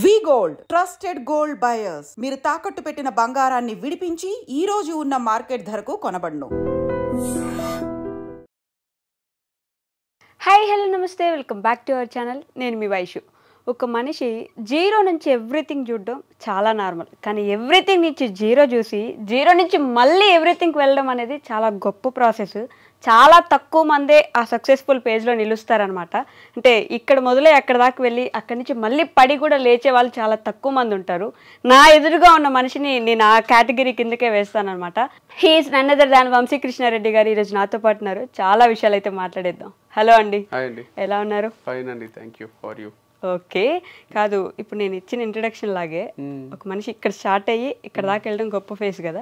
వి gold trusted gold buyers మీరు తాకట్టు పెట్టిన బంగారాన్ని విడిపించి ఈ రోజు ఉన్న మార్కెట్ ధరకు కొనబడును. హాయ్ హలో నమస్తే, welcome back to our channel. నేను మీ వైషు. ఒక మనిషి జీరో నుంచి ఎవ్రీథింగ్ చూడడం చాలా నార్మల్, కానీ ఎవ్రీథింగ్ నుంచి జీరో చూసి జీరో నుంచి మళ్ళీ ఎవ్రీథింగ్కి వెళ్ళడం అనేది చాలా గొప్ప ప్రాసెస్. చాలా తక్కువ మందే ఆ సక్సెస్ఫుల్ పేజ్లో నిలుస్తారనమాట. అంటే ఇక్కడ మొదలై అక్కడ దాకా వెళ్ళి అక్కడి నుంచి మళ్ళీ పడి కూడా లేచే వాళ్ళు చాలా తక్కువ మంది ఉంటారు. నా ఎదురుగా ఉన్న మనిషిని నేను ఆ కేటగిరీ కిందకే వేస్తానమాట. He's none other than Vamshi Krishna Reddy garu ఈరోజు నాతో పాటు ఉన్నారు. చాలా విషయాలు అయితే మాట్లాడేద్దాం. హలో అండి. ఎలా ఉన్నారు? ఫైన్ అండి, thank you for you. Okay, కాదు ఇప్పుడు నేను ఇచ్చిన ఇంట్రడక్షన్ లాగే ఒక మనిషి ఇక్కడ స్టార్ట్ అయ్యి ఇక్కడ దాకా వెళ్ళడం గొప్ప ఫేస్ కదా,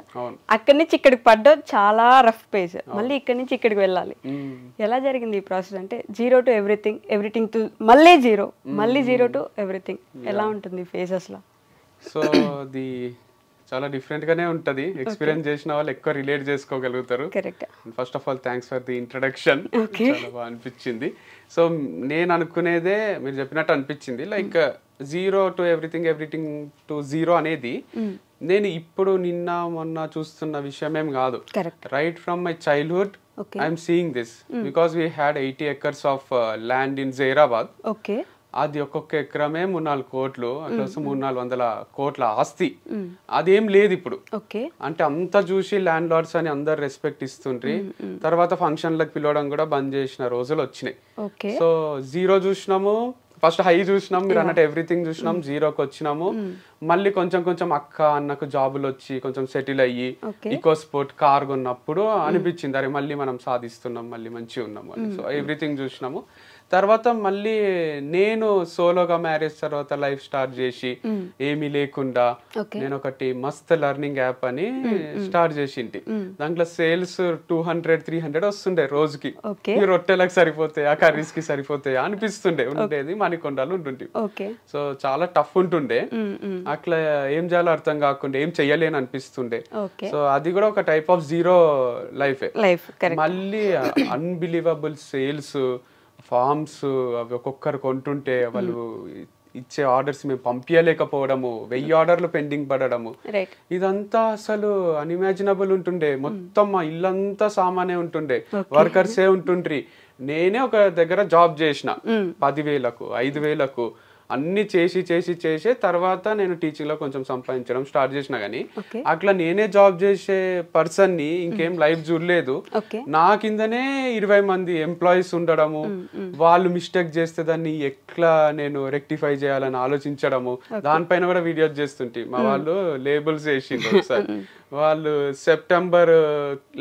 అక్కడి నుంచి ఇక్కడికి పడ్డం చాలా రఫ్ ఫేస్, మళ్ళీ ఇక్కడి నుంచి ఇక్కడికి వెళ్ళాలి. ఎలా జరిగింది ఈ ప్రాసెస్? అంటే zero to everything, everything to మళ్ళీ జీరో, మళ్ళీ జీరో టు ఎవ్రీథింగ్, ఎలా ఉంటుంది ఫేస్ అసలు? సో అది చాలా డిఫరెంట్ గానే ఉంటది. ఎక్స్పీరియన్స్ చేసిన వాళ్ళు ఎక్కువ రిలేట్ చేసుకోగలుగుతారు. First of all thanks for the introduction. చాలా బాగా అనిపించింది. సో నేను అనుకునేదే మీరు చెప్పినట్టు అనిపించింది. Like zero to everything, everything to zero అనేది నేను ఇప్పుడు నిన్న మొన్న చూస్తున్న విషయం ఏం కాదు. Right from my childhood I'm seeing this because we had 80 acres of land in Zaheerabad. అది ఒక్కొక్క ఎకరమే 3-4 కోట్లు, అట్లా 300-400 కోట్ల ఆస్తి. అదేం లేదు ఇప్పుడు. అంటే అంతా చూసి ల్యాండ్ లార్డ్స్ అని అందరు రెస్పెక్ట్ ఇస్తుండ్రి. తర్వాత ఫంక్షన్లకు పిలవడం కూడా బంద్ చేసిన రోజులు వచ్చినాయి. సో జీరో చూసినాము, ఫస్ట్ హై చూసినాం, మీరు అన్నట్టు ఎవ్రీథింగ్ చూసినాం, జీరోకి వచ్చినాము. మళ్ళీ కొంచెం కొంచెం అక్క అన్నకు జాబులు వచ్చి కొంచెం సెటిల్ అయ్యి ఈకో స్పోర్ట్ కార్ కొన్నప్పుడు అనిపించింది అరే మళ్ళీ మనం సాధిస్తున్నాం, మళ్ళీ మంచిగా ఉన్నాం అని. సో ఎవ్రీథింగ్ చూసినాము. తర్వాత మళ్ళీ నేను సోలోగా మ్యారేజ్ తర్వాత లైఫ్ స్టార్ట్ చేసి ఏమీ లేకుండా నేను ఒకటి మస్త్ లెర్నింగ్ యాప్ అని స్టార్ట్ చేసింటి. దాంట్లో సేల్స్ 200-300 వస్తుండే రోజుకి. ఈ రొట్టెలకు సరిపోతాయా, కర్రీస్ కి సరిపోతాయా అనిపిస్తుండే. ఉండేది మణికొండలు ఉంటుండే. సో చాలా టఫ్ ఉంటుండే. అట్లా ఏం చేయాలో అర్థం కాకుండా ఏం చెయ్యలేని అనిపిస్తుండే. సో అది కూడా ఒక టైప్ ఆఫ్ జీరో లైఫ్. మళ్ళీ అన్బిలీవబుల్ సేల్స్, ఫార్మ్స్ అవి ఒక్కొక్కరు కొంటుంటే వాళ్ళు ఇచ్చే ఆర్డర్స్ మేము పంపించలేకపోవడము, 1000 ఆర్డర్లు పెండింగ్ పడడము, ఇదంతా అసలు అన్ఇమాజినబుల్ ఉంటుండే. మొత్తం మా ఇల్లంతా సామానే ఉంటుండే, వర్కర్సే ఉంటుండ్రి. నేనే ఒక దగ్గర జాబ్ చేసిన 10,000కు 5,000కు అన్ని చేసి చేసి చేసే తర్వాత నేను టీచింగ్ లో కొంచెం సంపాదించడం స్టార్ట్ చేసిన. కానీ అట్లా నేనే జాబ్ చేసే పర్సన్ ని ఇంకేం లైఫ్ చూడలేదు. నా కిందనే 20 మంది ఎంప్లాయీస్ ఉండడము, వాళ్ళు మిస్టేక్ చేస్తే దాన్ని ఎట్లా నేను రెక్టిఫై చేయాలని ఆలోచించడము, దానిపైన కూడా వీడియోస్ చేస్తుంటే మా వాళ్ళు లేబుల్స్ వేసిండ్రు. ఒకసారి వాళ్ళు సెప్టెంబర్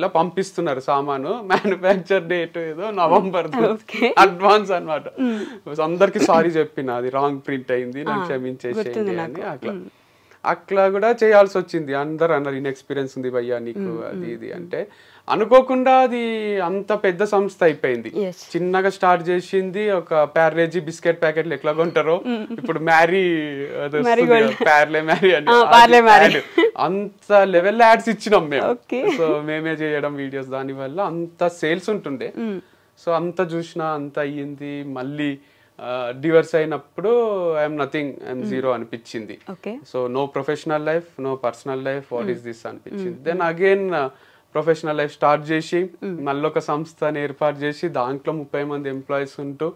లో పంపిస్తున్నారు సామాను, మ్యానుఫ్యాక్చర్ డేట్ ఏదో నవంబర్ అడ్వాన్స్ అనమాట. అందరికి సారీ చెప్పిన అది రాంగ్ ప్రింట్ అయింది, నాకు క్షమించేసేయండి అని. అట్లా కూడా చేయాల్సి వచ్చింది. అందరు అన్నారు ఇన్ఎక్స్పీరియన్స్ ఉంది భయ్యా నీకు అది ఇది అంటే. అనుకోకుండా అది అంత పెద్ద సంస్థ అయిపోయింది. చిన్నగా స్టార్ట్ చేసింది ఒక ప్యార్లేజీ బిస్కెట్ ప్యాకెట్లు ఎట్లా కొంటారో ఇప్పుడు మ్యారీ ప్యార్లే మ్యారీ అని అంత లెవెల్ యాడ్స్ ఇచ్చినాం మేము. సో మేమే చేయడం వీడియోస్, దాని వల్ల అంత సేల్స్ ఉంటుండే. సో అంత చూసినా అంత అయ్యింది. మళ్ళీ డివర్స్ అయినప్పుడు ఐఎమ్ నథింగ్, ఐఎమ్ జీరో అనిపించింది. So no professional life, no personal life, what is this అనిపించింది. Then again professional life start చేసి మళ్ళీ ఒక సంస్థని ఏర్పాటు చేసి దాంట్లో 30 మంది ఎంప్లాయీస్ ఉంటూ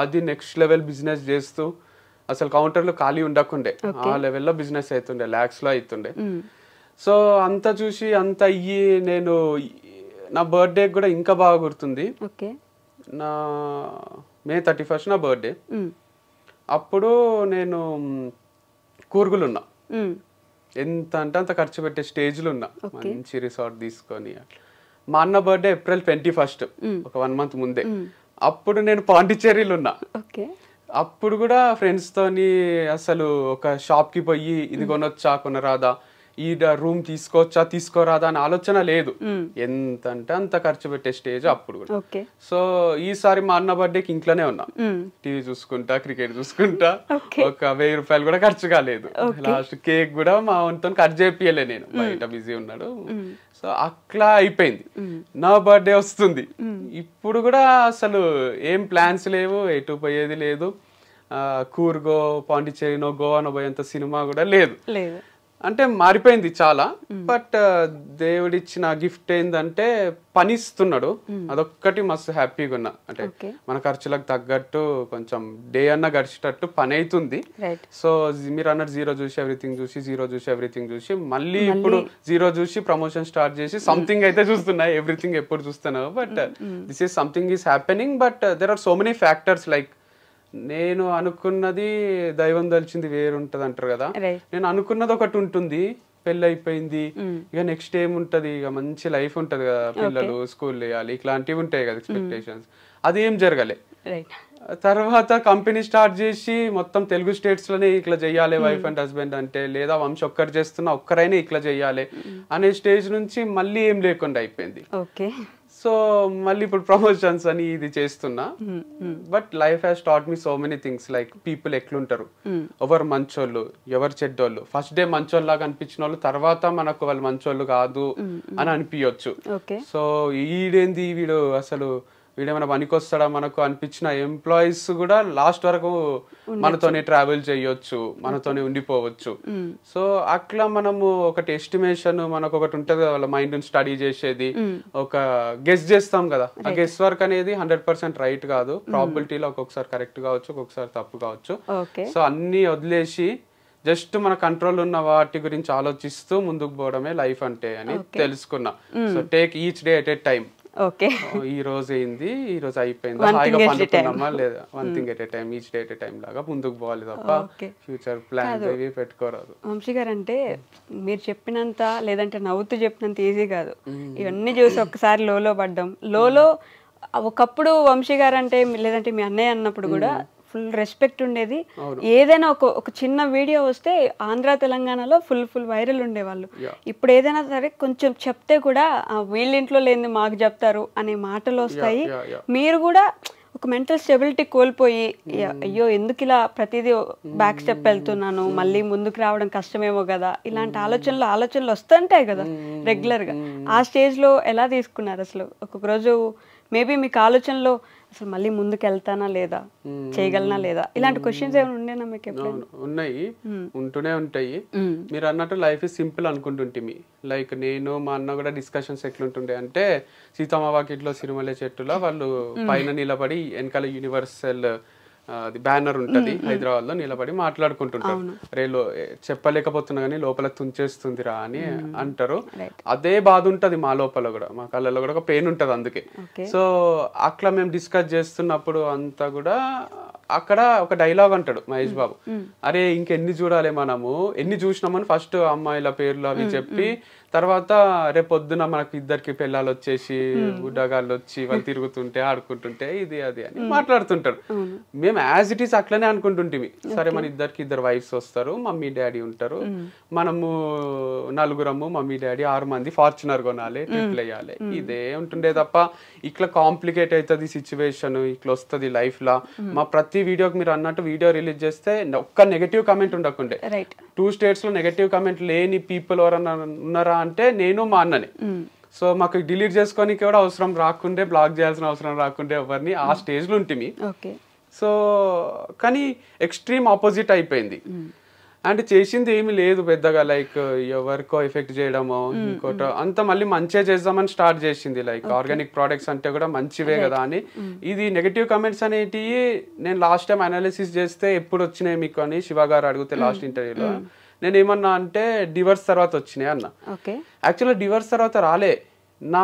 అది నెక్స్ట్ లెవెల్ బిజినెస్ చేస్తూ అసలు కౌంటర్లు ఖాళీ ఉండకుండే, ఆ లెవెల్లో బిజినెస్ అవుతుండే, lakhs లో అవుతుండే. సో అంతా చూసి అంత అయ్యి నేను నా బర్త్డే కూడా ఇంకా బాగా గుర్తుంది. నా May 31st నా బర్త్డే. అప్పుడు నేను కూర్గులు ఉన్నా, ఎంత అంటే అంత ఖర్చు పెట్టే స్టేజ్లో ఉన్నా, మంచి రిసార్ట్ తీసుకొని. మా అన్న బర్త్డే April 21st, ఒక 1 month ముందే. అప్పుడు నేను పాండిచ్చేరిలో ఉన్నా. అప్పుడు కూడా ఫ్రెండ్స్ తోని అసలు ఒక షాప్ కి పోయి ఇది కొనొచ్చా కొనరాదా, ఈ రూమ్ తీసుకోవచ్చా తీసుకోరాదా అని ఆలోచన లేదు. ఎంత అంటే అంత ఖర్చు పెట్టే స్టేజ్ అప్పుడు కూడా. సో ఈసారి మా అన్న బర్త్డేకి ఇంట్లోనే ఉన్నా, టీవీ చూసుకుంటా, క్రికెట్ చూసుకుంటా. ఒక 1000 రూపాయలు కూడా ఖర్చు కాలేదు. లాస్ట్ కేక్ కూడా మా వంతో కట్ చేపియలే, నేను బయట బిజీ ఉన్నాడు. సో అట్లా అయిపోయింది. నా బర్త్డే వస్తుంది, ఇప్పుడు కూడా అసలు ఏం ప్లాన్స్ లేవు, ఎటు పోయేది లేదు. కూర్గో పాండిచ్చేరినో గోవానో పోయేంత సినిమా కూడా లేదు. లేదు అంటే మారిపోయింది చాలా. బట్ దేవుడిచ్చిన గిఫ్ట్ ఏంటంటే పనిస్తున్నాడు, అదొక్కటి మస్తు హ్యాపీగా ఉన్నా. అంటే మన ఖర్చులకు తగ్గట్టు కొంచెం డే అన్న గడిచేటట్టు పని అవుతుంది. సో మీరు అన్నట్టు జీరో చూసి ఎవ్రీథింగ్ చూసి మళ్ళీ ఇప్పుడు జీరో చూసి ప్రమోషన్ స్టార్ట్ చేసి సంథింగ్ అయితే చూస్తున్నా. ఎవ్రీథింగ్ ఎప్పుడు చూస్తున్నావు, but this is something is happening. But there are so many factors. Like నేను అనుకున్నది దైవం దలిచింది వేరు ఉంటది అంటారు కదా. నేను అనుకున్నది ఒకటి ఉంటుంది, పెళ్ళి అయిపోయింది, ఇక నెక్స్ట్ ఏముంటది, ఇక మంచి లైఫ్ ఉంటది కదా, పిల్లలు స్కూల్ వేయాలి, ఇట్లాంటివి ఉంటాయి కదా ఎక్స్పెక్టేషన్స్. అదేం జరగలే. తర్వాత కంపెనీ స్టార్ట్ చేసి మొత్తం తెలుగు స్టేట్స్ లోనే ఇట్లా చెయ్యాలి వైఫ్ అండ్ హస్బెండ్ అంటే, లేదా వంశ ఒక్కరు చేస్తున్నా ఒక్కరైనా ఇట్లా చెయ్యాలి అనే స్టేజ్ నుంచి మళ్ళీ ఏం లేకుండా అయిపోయింది. సో మళ్ళీ ఇప్పుడు ప్రమోషన్స్ అని ఇది చేస్తున్నా. But life has taught me so many things. Like people ఎట్లుంటారు, ఎవరు మంచోళ్ళు ఎవరు చెడ్డోళ్ళు. ఫస్ట్ డే మంచోళ్ళు లాగా అనిపించిన వాళ్ళు తర్వాత మనకు వాళ్ళు మంచోళ్ళు కాదు అని అనిపించవచ్చు. సో ఈడేంది వీడు అసలు వీడేమైనా పనికొస్తాడా మనకు అనిపించిన ఎంప్లాయీస్ కూడా లాస్ట్ వరకు మనతోనే ట్రావెల్ చేయొచ్చు, మనతోనే ఉండిపోవచ్చు. సో అట్లా మనము ఒకటి ఎస్టిమేషన్ మనకు ఒకటి ఉంటది కదా, వాళ్ళ మైండ్ స్టడీ చేసేది, ఒక గెస్ చేస్తాం కదా. ఆ గెస్ వర్క్ అనేది 100% రైట్ కాదు. ప్రాబిలిటీలో ఒక్కొక్కసారి కరెక్ట్ కావచ్చు, ఒక్కొక్కసారి తప్పు కావచ్చు. సో అన్ని వదిలేసి జస్ట్ మన కంట్రోల్ ఉన్న వాటి గురించి ఆలోచిస్తూ ముందుకు పోవడమే లైఫ్ అంటే అని తెలుసుకున్నా. So take each day at a time. ఈ రోజు అయింది, ఈ రోజు అయిపోయింది, హాయిగా పండుకున్నామా లేదా, one thing at a time, each day at a time లాగా ముందుకు పోవాలి తప్ప ఫ్యూచర్ ప్లాన్ ఏవి పెట్టుకోరాదు. వంశీ గారు అంటే మీరు చెప్పినంత లేదంటే నవ్వుతూ చెప్పినంత ఈజీ కాదు. ఇవన్నీ చూసి ఒక్కసారి లోలో పడ్డం. లోలో ఒకప్పుడు వంశీ గారు అంటే లేదంటే మీ అన్నయ్య అన్నప్పుడు కూడా ఫుల్ రెస్పెక్ట్ ఉండేది. ఏదైనా ఒక చిన్న వీడియో వస్తే ఆంధ్ర తెలంగాణలో ఫుల్ వైరల్ ఉండేవాళ్ళు. ఇప్పుడు ఏదైనా సరే కొంచెం చెప్తే కూడా వీళ్ళ ఇంట్లో లేని మాకు చెప్తారు అనే మాటలు వస్తాయి. మీరు కూడా ఒక మెంటల్ స్టెబిలిటీ కోల్పోయి అయ్యో ఎందుకు ఇలా ప్రతిదీ బ్యాక్ స్టెప్ వెళ్తున్నాను, మళ్ళీ ముందుకు రావడం కష్టమేమో కదా, ఇలాంటి ఆలోచనలు వస్తుంటాయి కదా రెగ్యులర్ గా. ఆ స్టేజ్ లో ఎలా తీసుకున్నారు అసలు? ఒక్కొక్క రోజు మేబీ మీకు ఆలోచనలో అసలు మళ్ళీ ముందుకు వెళ్తానా లేదా, చేయగలనా లేదా, ఇలాంటి క్వశ్చన్స్ ఏమైనా ఉండేనా మీకు? ఉన్నాయి, ఉంటూనే ఉంటాయి. మీరు అన్నట్టు లైఫ్ ఇస్ సింపుల్ అనుకుంటుంటిమి. లైక్ నేను మా అన్న కూడా డిస్కషన్స్ ఎట్లుంటుండే అంటే, సీతమ్మ వాకిట్లో సిరిమల్లె చెట్టులో వాళ్ళు పైన నిలబడి వెనకాల యూనివర్సల్ బ్యానర్ ఉంటది హైదరాబాద్ లో, నిలబడి మాట్లాడుకుంటుంటారు. రేలో చెప్పలేకపోతున్నా కానీ లోపల తుంచేస్తుందిరా అని అంటారు. అదే బాధ ఉంటది మా లోపల కూడా, మా కళ్ళలో కూడా ఒక పెయిన్ ఉంటది. అందుకే సో అట్లా మేము డిస్కస్ చేస్తున్నప్పుడు అంతా కూడా అక్కడ ఒక డైలాగ్ అంటాడు మహేష్ బాబు, అరే ఇంకెన్ని చూడాలి మనము, ఎన్ని చూసినామని ఫస్ట్ అమ్మాయిల పేర్లు అవి చెప్పి, తర్వాత రేపు పొద్దున మనకు ఇద్దరికి పిల్లలు వచ్చేసి గుడ్డగాళ్ళు వచ్చి వాళ్ళు తిరుగుతుంటే ఆడుకుంటుంటే ఇది అది అని మాట్లాడుతుంటారు. మేము యాజ్ ఇట్ ఈస్ అట్లనే అనుకుంటుంటిమి. సరే మన ఇద్దరికి ఇద్దరు వైఫ్స్ వస్తారు, మమ్మీ డాడీ ఉంటారు, మనము నలుగురము మమ్మీ డాడీ 6 మంది ఫార్చునర్ కొనాలి, ట్రిప్లు వేయాలి, ఇదే ఉంటుండే తప్ప ఇట్లా కాంప్లికేట్ అవుతుంది సిచ్యువేషన్, ఇట్లా వస్తుంది లైఫ్ లా. మా ప్రతి వీడియోకి మీరు అన్నట్టు వీడియో రిలీజ్ చేస్తే ఒక్క నెగటివ్ కమెంట్ ఉండకుండే. 2 స్టేట్స్ లో నెగటివ్ కమెంట్ లేని పీపుల్ ఎవరన్నా ఉన్నారా అంటే నేను మా అన్ననే. సో మాకు డిలీట్ చేసుకోనికి కూడా అవసరం రాకుండే, బ్లాక్ చేయాల్సిన అవసరం రాకుండే ఎవరిని, ఆ స్టేజ్ లో ఉంటుంది. సో కానీ ఎక్స్ట్రీమ్ ఆపోజిట్ అయిపోయింది. అంటే చేసింది ఏమి లేదు పెద్దగా, లైక్ ఎవరికో ఎఫెక్ట్ చేయడమో ఇంకోటో అంత, మళ్ళీ మంచిగా చేద్దామని స్టార్ట్ చేసింది. లైక్ ఆర్గానిక్ ప్రోడక్ట్స్ అంటే కూడా మంచివే కదా అని. ఇది నెగటివ్ కమెంట్స్ అనేటివి నేను లాస్ట్ టైం అనాలిసిస్ చేస్తే ఎప్పుడు వచ్చినాయి మీకు అని శివ గారు అడిగితే లాస్ట్ ఇంటర్వ్యూలో నేను ఏమన్నా అంటే డివర్స్ తర్వాత వచ్చినాయి అన్న. యాక్చువల్గా డివర్స్ తర్వాత రాలే, నా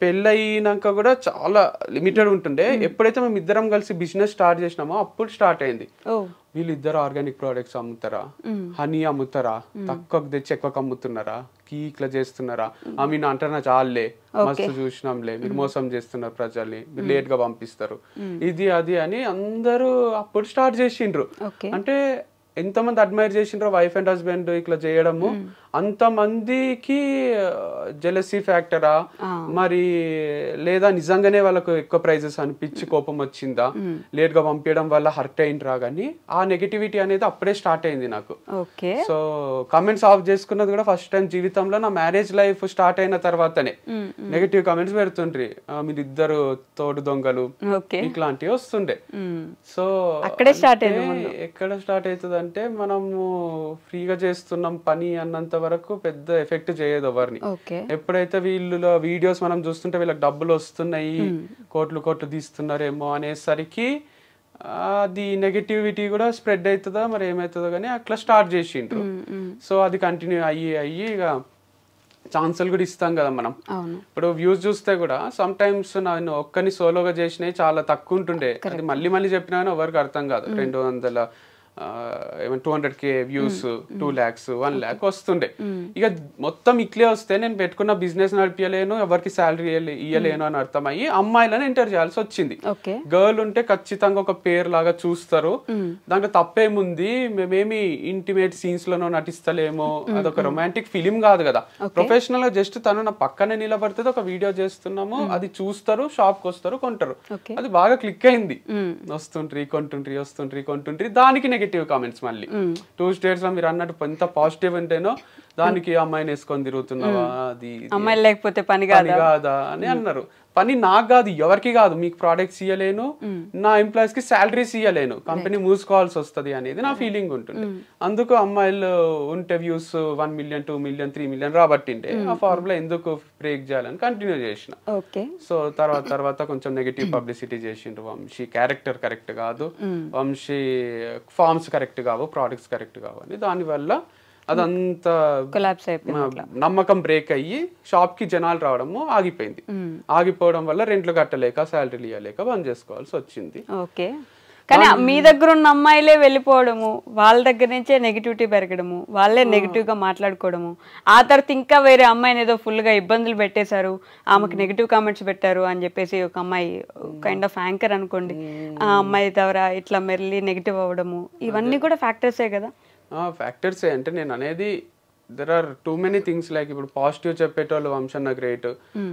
పెళ్ళయినాక కూడా చాలా లిమిటెడ్ ఉంటుండే. ఎప్పుడైతే మేము ఇద్దరం కలిసి బిజినెస్ స్టార్ట్ చేసినామో అప్పుడు స్టార్ట్ అయింది. వీళ్ళిద్దరు ఆర్గానిక్ ప్రోడక్ట్స్ అమ్ముతారా, హనీ అమ్ముతారా, తక్కువకు తెచ్చి ఎక్కువకు అమ్ముతున్నారా, ఇట్లా చేస్తున్నారా, మీన్ అంటారా చాలే మస్తు చూసినాంలే, మీరు మోసం చేస్తున్నారు ప్రజల్ని, మీరు లేట్ గా పంపిస్తారు, ఇది అది అని అందరూ అప్పుడు స్టార్ట్ చేసిండ్రు. అంటే ఎంతమంది అడ్మైర్ చేసిండ్రో వైఫ్ అండ్ హస్బెండ్ ఇట్లా చేయడము, అంతమందికి జెలసీ ఫ్యాక్టరా మరి లేదా నిజంగానే వాళ్ళకు ఎక్కువ ప్రైజెస్ అనిపించి కోపం వచ్చిందా, లేట్ గా పంపించడం వల్ల హర్ట్ అయిండ్రా, కానీ ఆ నెగటివిటీ అనేది అప్పుడే స్టార్ట్ అయింది నాకు. సో కమెంట్స్ ఆఫ్ చేసుకున్నది కూడా ఫస్ట్ టైం జీవితంలో నా మ్యారేజ్ లైఫ్ స్టార్ట్ అయిన తర్వాతనే. నెగటివ్ కమెంట్స్ పెడుతుండ్రి, మీరిద్దరు తోడు దొంగలు ఇట్లాంటివి వస్తుండే. సో ఎక్కడ స్టార్ట్ అవుతుంది అంటే మనము ఫ్రీగా చేస్తున్నాం పని అన్నంత వరకు పెద్ద ఎఫెక్ట్ చేయదు ఎవరిని. ఎప్పుడైతే వీళ్ళ వీడియోస్ మనం చూస్తుంటే వీళ్ళకి డబ్బులు వస్తున్నాయి, కోట్లు తీస్తున్నారేమో అనేసరికి అది నెగటివిటీ కూడా స్ప్రెడ్ అవుతుందా మరి ఏమవుతుందో కానీ అట్లా స్టార్ట్ చేసిండ్రు. సో అది కంటిన్యూ అయ్యి ఇక ఛాన్సులు కూడా ఇస్తాం కదా మనం. ఇప్పుడు వ్యూస్ చూస్తే కూడా సమ్ టైమ్స్ నేను ఒక్కని సోలోగా చేసినవి చాలా తక్కువ ఉంటుండే, అది మళ్ళీ చెప్పినా కానీ ఎవరికి అర్థం కాదు. 200K వ్యూస్, 2 lakhs, 1 lakh వస్తుండే. ఇక మొత్తం ఇట్లే వస్తే నేను పెట్టుకున్న బిజినెస్ నడిపించలేను, ఎవరికి శాలరీ ఇయ్యలేను అని అర్థమయ్యి అమ్మాయిలను ఎంటర్ చేయాల్సి వచ్చింది. గర్ల్ ఉంటే ఖచ్చితంగా ఒక పేరు లాగా చూస్తారు, దాంట్లో తప్పేముంది, మేమేమి ఇంటిమేట్ సీన్స్ లోనో నటిస్తలేమో, అదొక రొమాంటిక్ ఫిలిం కాదు కదా. ప్రొఫెషనల్ గా జస్ట్ తను నా పక్కనే నిలబడితే ఒక వీడియో చేస్తున్నాము, అది చూస్తారు, షాప్ కి వస్తారు, కొంటారు. అది బాగా క్లిక్ అయింది, కొంటుండ్రి. దానికి నెగటివ్ కామెంట్స్ మళ్ళీ 2 states లో మీరు అన్నట్టు ఎంత పాజిటివ్ ఉంటేనో దానికి అమ్మాయిని వేసుకొని తిరుగుతున్నావా, అది అమ్మాయి లేకపోతే పని కాదా అని అన్నారు. పని నాకు కాదు, ఎవరికి కాదు, మీకు ప్రోడక్ట్స్ ఇయ్యలేను, నా ఎంప్లాయీస్ కి శాలరీస్ ఇయ్యలేను, కంపెనీ మూసుకోవాల్సి వస్తుంది అనేది నా ఫీలింగ్ ఉంటుంది. అందుకు అమ్మాయిలు ఉంటే వ్యూస్ 1 million, 2 million, 3 million రాబట్టింటే ఆ ఫార్ములా ఎందుకు బ్రేక్ చేయాలని కంటిన్యూ చేసిన. సో తర్వాత కొంచెం నెగటివ్ పబ్లిసిటీ చేసిండ్రు, వంశీ క్యారెక్టర్ కరెక్ట్ కాదు, వంశీ ఫార్మ్స్ కరెక్ట్ కావు, ప్రోడక్ట్స్ కరెక్ట్ కావు అని. దానివల్ల అదంతా నమ్మకం బ్రేక్ అయ్యి షాప్ కి జనాలు రావడము ఆగిపోయింది. ఆగిపోవడం వల్ల రెంట్లు కట్టలేక, శాలరీలు ఇవ్వలేక బంద్ చేసుకోవాల్సి వచ్చింది. కానీ మీ దగ్గర ఉన్న అమ్మాయిలే వెళ్ళిపోవడము, వాళ్ళ దగ్గర నుంచే నెగిటివిటీ పెరగడము, వాళ్ళే నెగిటివ్ గా మాట్లాడుకోవడము, ఆ తర్వాత ఇంకా వేరే అమ్మాయిని ఏదో ఫుల్ గా ఇబ్బందులు పెట్టేశారు, ఆమెకు నెగిటివ్ కామెంట్స్ పెట్టారు అని చెప్పేసి ఒక అమ్మాయి కైండ్ ఆఫ్ యాంకర్ అనుకోండి, ఆ అమ్మాయి ద్వారా ఇట్లా మెల్లి నెగిటివ్ అవ్వడము, ఇవన్నీ కూడా ఫ్యాక్టర్సే కదా. ఫ్యాక్టర్సే అంటే నేను అనేది there are too many things. Like ఇప్పుడు పాజిటివ్ చెప్పేటోళ్ళు వంశన్న గ్రేట్,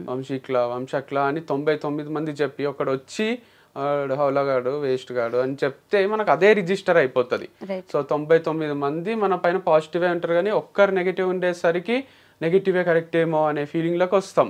వంశక్లా అని 99 మంది చెప్పి ఒకడు వచ్చి హౌలగాడు, వేస్ట్ గాడు అని చెప్తే మనకు అదే రిజిస్టర్ అయిపోతుంది. సో 99 మంది మన పైన పాజిటివే ఉంటారు, కానీ ఒక్కరు నెగిటివ్ ఉండేసరికి నెగిటివే కరెక్ట్ ఏమో అనే ఫీలింగ్ లోకి వస్తాం.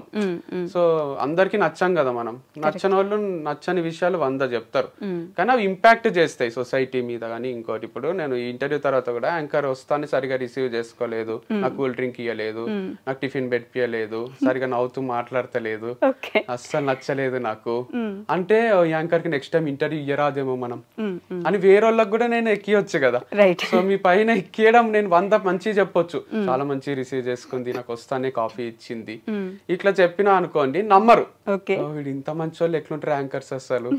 సో అందరికి నచ్చం కదా మనం, నచ్చని వాళ్ళు నచ్చని విషయాలు 100 చెప్తారు, కానీ అవి ఇంపాక్ట్ చేస్తాయి సొసైటీ మీద. కానీ ఇంకోటి, ఇప్పుడు నేను ఈ ఇంటర్వ్యూ తర్వాత కూడా యాంకర్ వస్తాను సరిగా రిసీవ్ చేసుకోలేదు, నాకు కూల్ డ్రింక్ ఇవ్వలేదు, నాకు టిఫిన్ పెట్టియలేదు, సరిగా నవ్వుతూ మాట్లాడతలేదు, అస్సలు నచ్చలేదు నాకు అంటే యాంకర్ కి నెక్స్ట్ టైం ఇంటర్వ్యూ ఇయ్యరాదేమో మనం అని వేరే వాళ్ళకి కూడా నేను ఎక్కియొచ్చు కదా. సో మీ పైన ఎక్కియడం నేను 100 మంచి చెప్పొచ్చు, చాలా మంచి రిసీవ్ చేసుకుంది, నాకు వస్తానే కాఫీ ఇచ్చింది, ఇట్లా చెప్పినా అనుకోండి నమ్మరు, వీడు ఇంత మంచి వాళ్ళు ఎట్లుంటారు యాంకర్స్ అసలు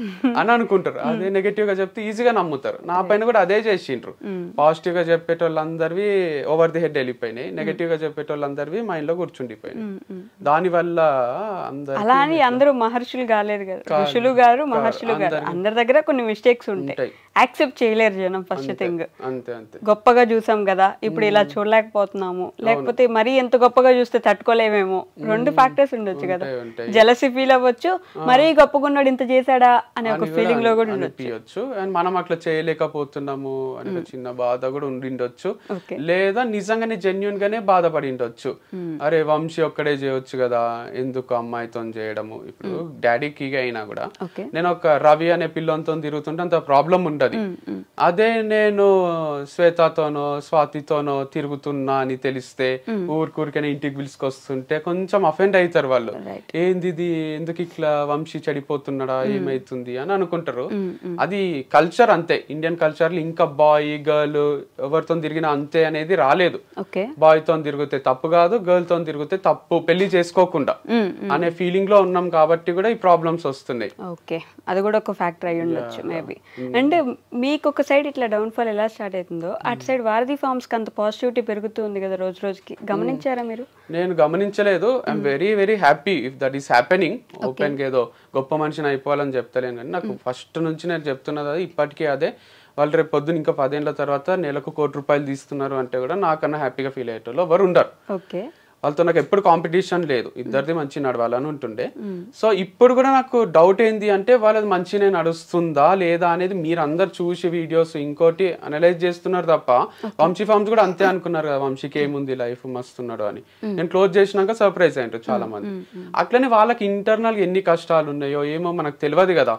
అని అనుకుంటారు. అదే నెగటివ్ గా చెప్తే ఈజీగా నమ్ముతారు. నా పైన కూడా అదే చేసిండ్రు. పాజిటివ్ గా చెప్పేటోళ్ళందరివి ఓవర్ ది హెడ్ వెళ్ళిపోయినాయి, నెగటివ్ గా చెప్పేటోళ్ళందరివి మైండ్ లో కూర్చుండిపోయినాయి. దాని వల్ల అలా అని అందరూ మహర్షులు కాలేదు కదా, ఋషులు గారు మహర్షులు గారు, అందరి దగ్గర కొన్ని మిస్టేక్స్ ఉంటాయి, యాక్సెప్ట్ చేయలేరు జనం. ఫస్ట్ థింగ్ గొప్పగా చూసాం కదా, ఇప్పుడు ఇలా చూడలేకపోతున్నాము, లేకపోతే మరీ ఎంత గొప్పగా చూస్తే తట్టుకోలేమేమో, 2 ఫ్యాక్టర్స్ ఉండొచ్చు కదా. జెలసీ ఫీల్ అవ్వచ్చు, మరీ గొప్పగా ఉన్నాడు ఇంత చేశాడా అనే ఒక ఫీలింగ్ లో కూడా ఉండొచ్చు, అండ్ మనం అట్లా చేయలేకపోతున్నాము అనే చిన్న బాధ కూడా ఉండిండొచ్చు, లేదా నిజంగానే జెన్యున్ గానే బాధపడి ఉండొచ్చు. అరే వంశీ ఒక్కడే చేయొచ్చు కదా, ఎందుకు అమ్మాయితో చేయడము. ఇప్పుడు డాడీకి అయినా కూడా నేను ఒక రవి అనే పిల్లలతో తిరుగుతుంటే అంత ప్రాబ్లం ఉండదు. అదే నేను శ్వేతతోనో స్వాతితోనో తిరుగుతున్నా అని తెలిస్తే ఊరికైనా ఇంటికి పిలుచుకొస్తుంటే కొంచెం అఫెండ్ అవుతారు వాళ్ళు. ఏంది ఇది, ఎందుకు ఇట్లా వంశీ చెడిపోతున్నాడా, ఏమైతుంది అని అనుకుంటారు. అది కల్చర్ అంతే, ఇండియన్ కల్చర్ లో ఇంకా బాయ్ గర్ల్ ఎవరితో తిరిగినా అంతే అనేది రాలేదు. బాయ్ తో తిరిగితే తప్పు కాదు, గర్ల్ తో తిరిగితే తప్పు, పెళ్లి చేసుకోకుండా అనే ఫీలింగ్ లో ఉన్నాం కాబట్టి కూడా ఈ ప్రాబ్లమ్స్ వస్తున్నాయి. ఓకే, అది కూడా ఒక ఫ్యాక్టర్ అయి ఉండొచ్చు మేబీ. అంటే మీకు ఒక సైడ్ ఇట్లా డౌన్ ఫాల్ ఎలా స్టార్ట్ అవుతుందో అటు సైడ్ వారధి ఫార్మ్స్ కి అంత పాజిటివిటీ పెరుగుతుంది కదా రోజు రోజుకి, గమనించారా మీరు? నేను గమనించలేదు. I'm very very happy if that is happening. Open గా ఏదో గొప్ప మనిషిని అయిపోవాలని చెప్తలేను, కానీ నాకు ఫస్ట్ నుంచి నేను చెప్తున్నది అది, ఇప్పటికీ అదే. వాళ్ళు రేపు పొద్దున ఇంకా 10 ఏళ్ల తర్వాత నెలకు ₹1,00,00,000 తీస్తున్నారు అంటే కూడా నాకన్నా హ్యాపీగా ఫీల్ అయ్యేటోళ్ళు ఎవరు ఉండరు. ఓకే, వాళ్ళతో నాకు ఎప్పుడు కాంపిటీషన్ లేదు, ఇద్దరిది మంచి నడవాలని ఉంటుండే. సో ఇప్పుడు కూడా నాకు డౌట్ ఏంది అంటే వాళ్ళది మంచిగా నడుస్తుందా లేదా అనేది మీరు అందరు చూసి వీడియోస్ ఇంకోటి అనలైజ్ చేస్తున్నారు తప్ప వంశీ ఫార్మ్స్ కూడా అంతే అనుకున్నారు కదా, వంశీకి ఏముంది లైఫ్ మస్తున్నాడు అని. నేను క్లోజ్ చేసినాక సర్ప్రైజ్ అయ్యారు చాలా మంది. అట్లనే వాళ్ళకి ఇంటర్నల్ ఎన్ని కష్టాలు ఉన్నాయో ఏమో మనకు తెలియదు కదా.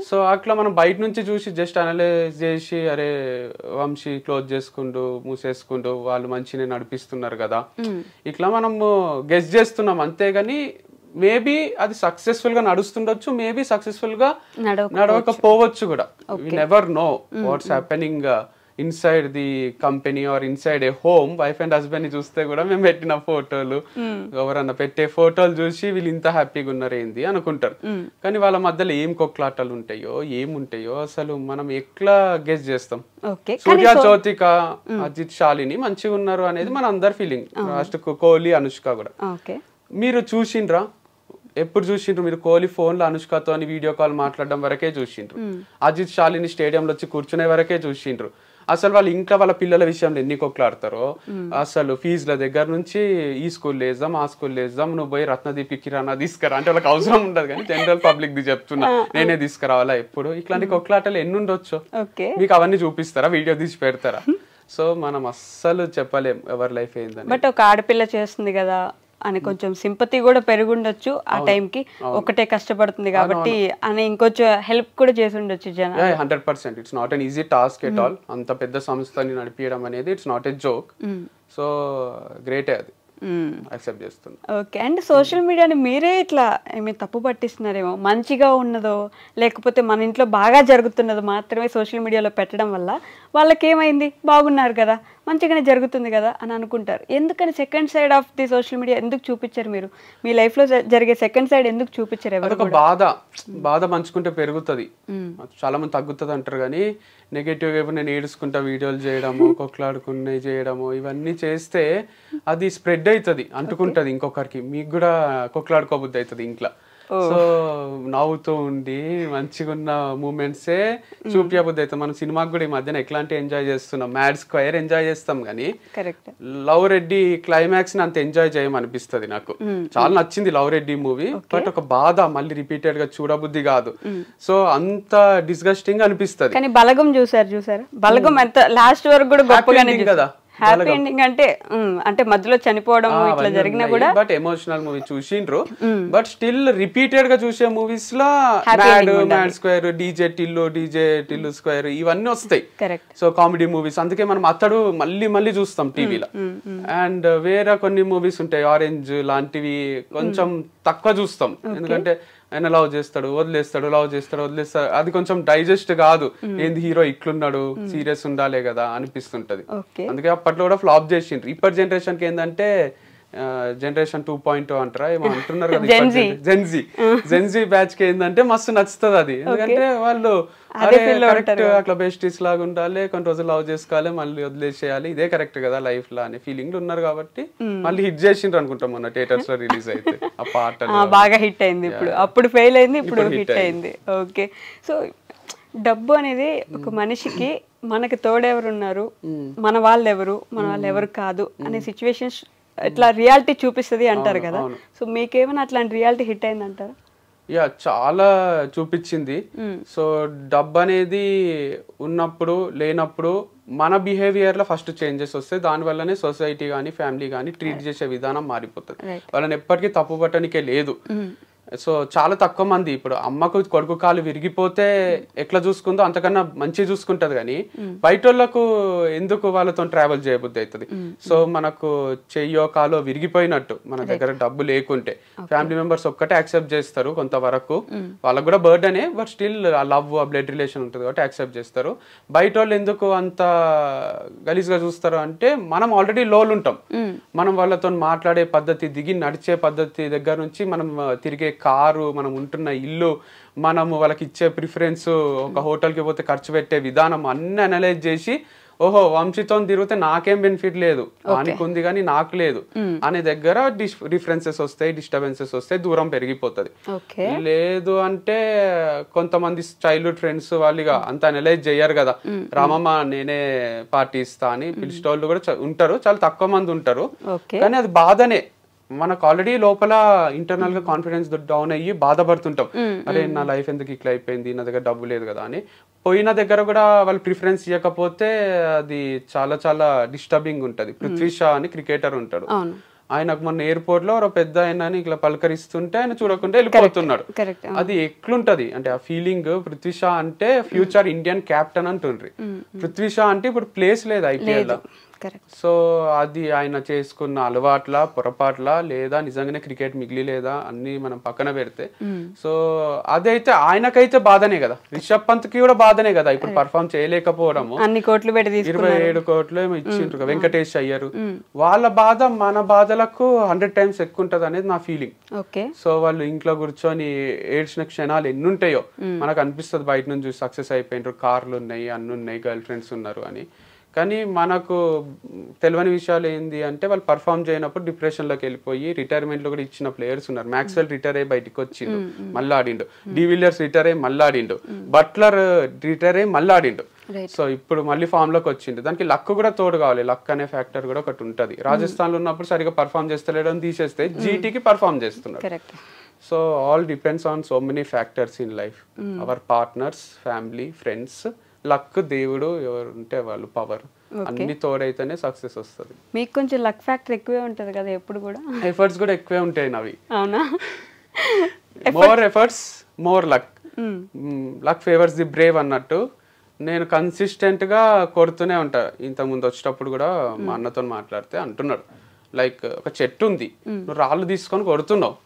సో అట్లా మనం బయట నుంచి చూసి జస్ట్ అనలైజ్ చేసి అరే వంశీ క్లోజ్ చేసుకుంటూ మూసేసుకుంటూ వాళ్ళు మంచిగా నడిపిస్తున్నారు కదా ఇట్లా మనం గెస్ చేస్తున్నాం అంతేగాని మేబీ అది సక్సెస్ఫుల్ గా నడుస్తుండొచ్చు, మేబీ సక్సెస్ఫుల్ గా నడవకపోవచ్చు కూడా. We never know what's happening inside the company or inside a home. Wife and husband ని చూస్తే కూడా మేము పెట్టిన ఫోటోలు ఎవరన్నా పెట్టే ఫోటోలు చూసి వీళ్ళు ఇంత హ్యాపీగా ఉన్నారు ఏంది అనుకుంటారు. కానీ వాళ్ళ మధ్యలో ఏం కొట్లాటలు ఉంటాయో ఏముంటాయో అసలు మనం ఎట్లా గెస్ చేస్తాం. సూర్య జ్యోతిక అజిత్ శాలిని మంచిగా ఉన్నారు అనేది మన అందరి ఫీలింగ్. లాస్ట్ కోహ్లీ అనుష్క కూడా మీరు చూసిండ్రా? ఎప్పుడు చూసిండ్రు మీరు? కోహ్లీ ఫోన్ లో అనుష్కతో వీడియో కాల్ మాట్లాడడం వరకే చూసిండ్రు. అజిత్ శాలిని స్టేడియంలో వచ్చి కూర్చునే వరకే చూసిండ్రు. అసలు వాళ్ళు ఇంకా వాళ్ళ పిల్లల విషయంలో ఎన్ని కొట్లాడతారో అసలు ఫీజుల దగ్గర నుంచి ఈ స్కూల్ వేద్దాం ఆ స్కూల్ వేద్దాం నువ్వు పోయి రత్నదీప్ కిరాణా తీసుకురా అంటే వాళ్ళకి అవసరం ఉండదు. కానీ జనరల్ పబ్లిక్ ది చెప్తున్నా నేనే తీసుకురావాలా ఎప్పుడు ఇట్లాంటి కొట్లాటలు ఎన్ని ఉండొచ్చు మీకు అవన్నీ చూపిస్తారా? వీడియో తీసి పెడతారా? సో మనం అస్సలు చెప్పలేం ఎవరి లైఫ్ ఏందని. బట్ ఒక ఆడపిల్ల చేస్తుంది కదా అని కొంచెం సింపతి కూడా పెరుగుండొచ్చు ఆ టైంకి. ఒకటే కష్టపడుతుంది కాబట్టి అని ఇంకొంచెం హెల్ప్ కూడా చేసి ఉండొచ్చు జనాలు. 100%. It's not an easy task at all. అంత పెద్ద సంస్థని నడిపించడం అనేది it's not a joke. So గ్రేటే అది యాక్సెప్ట్ చేస్తుంది. ఓకే, అండ్ సోషల్ మీడియాని మీరే ఇట్లా ఏమి తప్పు పట్టిస్తున్నారేమో. మంచిగా ఉన్నదో లేకపోతే మన ఇంట్లో బాగా జరుగుతున్నదో మాత్రమే సోషల్ మీడియాలో పెట్టడం వల్ల వాళ్ళకి ఏమైంది, బాగున్నారు కదా మంచిగానే జరుగుతుంది కదా అని అనుకుంటారు. ఎందుకని second side of the social media ఎందుకు చూపించారు మీరు? మీ లైఫ్ లో జరిగే సెకండ్ సైడ్ ఎందుకు చూపించారు? ఎవరు బాధ పంచుకుంటే పెరుగుతుంది, చాలా మంది తగ్గుతుంది అంటారు. కానీ నెగటివ్ గా నేను ఏడుచుకుంటా వీడియోలు చేయడము కొట్లాడుకునే చేయడము ఇవన్నీ చేస్తే అది స్ప్రెడ్ అవుతుంది, అంటుకుంటది ఇంకొకరికి. మీకు కూడా కొట్లాడుకోబుద్ది అవుతుంది ఇంట్లో. సో నవ్వుతూ ఉండి మంచిగా ఉన్న మూమెంట్సే చూపించబుద్ది అవుతుంది. మనం సినిమాకి కూడా ఈ మధ్యన ఎట్లాంటి ఎంజాయ్ చేస్తున్నాం, మ్యాడ్ స్క్వేర్ ఎంజాయ్ చేస్తాం కానీ లవ్ రెడ్డి క్లైమాక్స్ ని అంత ఎంజాయ్ చేయమనిపిస్తుంది నాకు. చాలా నచ్చింది లవ్ రెడ్డి మూవీ, బట్ ఒక బాధ మళ్ళీ రిపీటెడ్ గా చూడబుద్ధి కాదు. సో అంత డిస్గస్టింగ్ అనిపిస్తుంది. కానీ బలగం చూసారు బలగం ఎంత లాస్ట్ వరకు కూడా గొప్పగానే కదా. హ్యాపీ ఎండింగ్ అంటే అంటే మధ్యలో చనిపోవడం ఇట్లా జరిగినా కూడా బట్ ఎమోషనల్ మూవీ చూసిండ్రు. బట్ స్టిల్ రిపీటెడ్ గా చూసే మూవీస్ లో mad square, DJ Tillu square ఇవన్నీ వస్తాయి. సో కామెడీ మూవీస్, అందుకే మనం అతడు మళ్ళీ చూస్తాం టీవీలో. అండ్ వేరే కొన్ని మూవీస్ ఉంటాయి ఆరెంజ్ లాంటివి కొంచెం తక్కువ చూస్తాం, ఎందుకంటే ఆయన లవ్ చేస్తాడు వదిలేస్తాడు, అది కొంచెం డైజెస్ట్ కాదు. ఏంది హీరో ఇట్లున్నాడు సీరియస్ ఉండాలే కదా అనిపిస్తుంటది. అందుకే అప్పట్లో కూడా ఫ్లాప్ చేసిండ్రు. ఇప్పటి జనరేషన్ కి ఏంటంటే జనరేషన్ 2.0 అంటారా ఏమో అంటున్నారు కదా, జెన్జీ బ్యాచ్ కి ఏంటంటే మస్తు నచ్చుతుంది అది. ఎందుకంటే వాళ్ళు కరెక్ట్ అట్లా బెస్టీస్ లాగా ఉండాలి, కొన్ని రోజులు లవ్ చేసుకోవాలి మళ్ళీ వదిలేసేయాలి, ఇదే కరెక్ట్ కదా లైఫ్ లో అనే ఫీలింగ్ ఉన్నారు కాబట్టి మళ్ళీ హిట్ చేసిండ్రు అనుకుంటాం. మొన్న థియేటర్స్ లో రిలీజ్ అయితే ఆ పాట బాగా హిట్ అయింది. ఇప్పుడు అప్పుడు ఫెయిల్ అయింది, ఇప్పుడు హిట్ అయింది. ఓకే, సో డబ్బు అనేది ఒక మనిషికి మనకి తోడెవరున్నారు, మన వాళ్ళు ఎవరు కాదు అనే సిచ్యువేషన్స్ ఇట్లా రియాలిటీ చూపిస్తుంది అంటారు కదా. సో మీకేమైనా అట్లాంటి రియాలిటీ హిట్ అయింది అంటారు? యా, చాలా చూపించింది. సో డబ్బు అనేది ఉన్నప్పుడు లేనప్పుడు మన బిహేవియర్ లో ఫస్ట్ చేంజెస్ వస్తాయి. దానివల్లనే సొసైటీ కానీ ఫ్యామిలీ కానీ ట్రీట్ చేసే విధానం మారిపోతుంది. వాళ్ళని ఎప్పటికీ తప్పు పట్టడానికే లేదు. సో చాలా తక్కువ మంది ఇప్పుడు అమ్మకు కొడుకు కాలు విరిగిపోతే ఎట్లా చూసుకుందో అంతకన్నా మంచి చూసుకుంటది, కానీ బయట వాళ్ళకు ఎందుకు వాళ్ళతో ట్రావెల్ చేయబుద్ధి అవుతుంది. సో మనకు చెయ్యో కాలో విరిగిపోయినట్టు మన దగ్గర డబ్బు లేకుంటే ఫ్యామిలీ మెంబర్స్ ఒక్కటే యాక్సెప్ట్ చేస్తారు కొంతవరకు, వాళ్ళకు కూడా బర్డనే, బట్ స్టిల్ ఆ లవ్ ఆ బ్లడ్ రిలేషన్ ఉంటుంది కాబట్టి యాక్సెప్ట్ చేస్తారు. బయట వాళ్ళు ఎందుకు అంత గలీజ్ గా చూస్తారు అంటే మనం ఆల్రెడీ లోలు ఉంటాం. మనం వాళ్ళతో మాట్లాడే పద్ధతి, దిగి నడిచే పద్ధతి దగ్గర నుంచి మనం తిరిగే కారు, మనం ఉంటున్న ఇల్లు, మనము వాళ్ళకి ఇచ్చే ప్రిఫరెన్స్, ఒక హోటల్కి పోతే ఖర్చు పెట్టే విధానం అన్ని అనలైజ్ చేసి ఓహో వంశీతో తిరిగితే నాకేం బెనిఫిట్ లేదు, వానికి ఉంది కానీ నాకు లేదు అనే దగ్గర డిఫరెన్సెస్ వస్తాయి, డిస్టర్బెన్సెస్ వస్తాయి, దూరం పెరిగిపోతుంది. లేదు అంటే కొంతమంది చైల్డ్హుడ్ ఫ్రెండ్స్ వాళ్ళు అంత అనలైజ్ చెయ్యరు కదా, రామమ్మ నేనే పార్టీ ఇస్తా అని పిలిచేవాళ్ళు కూడా ఉంటారు, చాలా తక్కువ మంది ఉంటారు. కానీ అది బాధనే, మనకు ఆల్రెడీ లోపల ఇంటర్నల్ గా కాన్ఫిడెన్స్ డౌన్ అయ్యి బాధపడుతుంటాం, అరే నా లైఫ్ ఎందుకు ఇట్లా అయిపోయింది, నా దగ్గర డబ్బు లేదు కదా అని. పోయిన దగ్గర కూడా వాళ్ళు ప్రిఫరెన్స్ ఇవ్వకపోతే అది చాలా చాలా డిస్టర్బింగ్ ఉంటది. పృథ్వీ షా అని క్రికెటర్ ఉంటాడు, ఆయనకు మొన్న ఎయిర్పోర్ట్ లో ఒక పెద్ద ఆయన ఇట్లా పలకరిస్తుంటే ఆయన చూడకుండా వెళ్ళిపోతున్నాడు. అది ఎట్లుంటది అంటే ఆ ఫీలింగ్. పృథ్వీ షా అంటే ఫ్యూచర్ ఇండియన్ కెప్టెన్ అంటుండ్రి, పృథ్వీ షా అంటే ఇప్పుడు ప్లేస్ లేదు IPL లో. సో అది ఆయన చేసుకున్న అలవాట్ల పొరపాట్ల లేదా నిజంగానే క్రికెట్ మిగిలి లేదా అన్ని మనం పక్కన పెడితే, సో అదైతే ఆయనకైతే బాధనే కదా, రిషబ్ పంత్ కి కూడా బాధనే కదా ఇప్పుడు పర్ఫామ్ చేయలేకపోవడము. 27 కోట్లు ఏమో ఇచ్చిండ్రు వెంకటేష్ అయ్యారు, వాళ్ళ బాధ మన బాధలకు 100 times ఎక్కువ ఉంటది అనేది నా ఫీలింగ్. సో వాళ్ళు ఇంట్లో కూర్చొని ఏడ్చిన క్షణాలు ఎన్ని ఉంటాయో మనకు అనిపిస్తుంది బయట నుంచి, సక్సెస్ అయిపోయినారు, కార్లు ఉన్నాయి, అన్ని ఉన్నాయి, గర్ల్ ఫ్రెండ్స్ ఉన్నారు అని. కానీ మనకు తెలియని విషయాలు ఏంది అంటే వాళ్ళు పర్ఫామ్ చేయనప్పుడు డిప్రెషన్లోకి వెళ్ళిపోయి రిటైర్మెంట్లో కూడా ఇచ్చిన ప్లేయర్స్ ఉన్నారు. మ్యాక్స్వెల్ రిటైర్ అయ్యి బయటకు వచ్చిండు, మళ్ళీ ఆడిండు. డివిలియర్స్ రిటైర్ అయ్యి మళ్ళీ ఆడిండు. బట్లర్ రిటైర్ అయ్యి మళ్ళీ ఆడిండు. సో ఇప్పుడు మళ్ళీ ఫామ్ లోకి వచ్చిండు. దానికి లక్ కూడా తోడు కావాలి, లక్ అనే ఫ్యాక్టర్ కూడా ఒకటి ఉంటది. రాజస్థాన్ లో ఉన్నప్పుడు సరిగా పర్ఫామ్ చేస్తలేడు అని తీసేస్తే జీటీకి పర్ఫామ్ చేస్తున్నాడు. So all depends on so many factors in life, our partners, family, friends, luck, దేవుడు ఎవరు ఉంటే వాళ్ళు, పవర్, అన్ని తోడైతేనే సక్సెస్ వస్తుంది. మీకు కొంచెం లక్ ఫ్యాక్టర్ ఎక్కువే ఉంటది కదా ఎప్పుడు కూడా, ఎఫర్ట్స్ కూడా ఎక్కువే ఉంటాయి నవి. అవునా? More efforts more luck, luck favours the Brave అన్నట్టు నేను కన్సిస్టెంట్ గా కొడుతూనే ఉంటా. ఇంతకుముందు వచ్చేటప్పుడు కూడా మా అన్నతో మాట్లాడితే అంటున్నాడు, లైక్ ఒక చెట్టు ఉంది, నువ్వు రాళ్ళు తీసుకొని కొడుతున్నావు,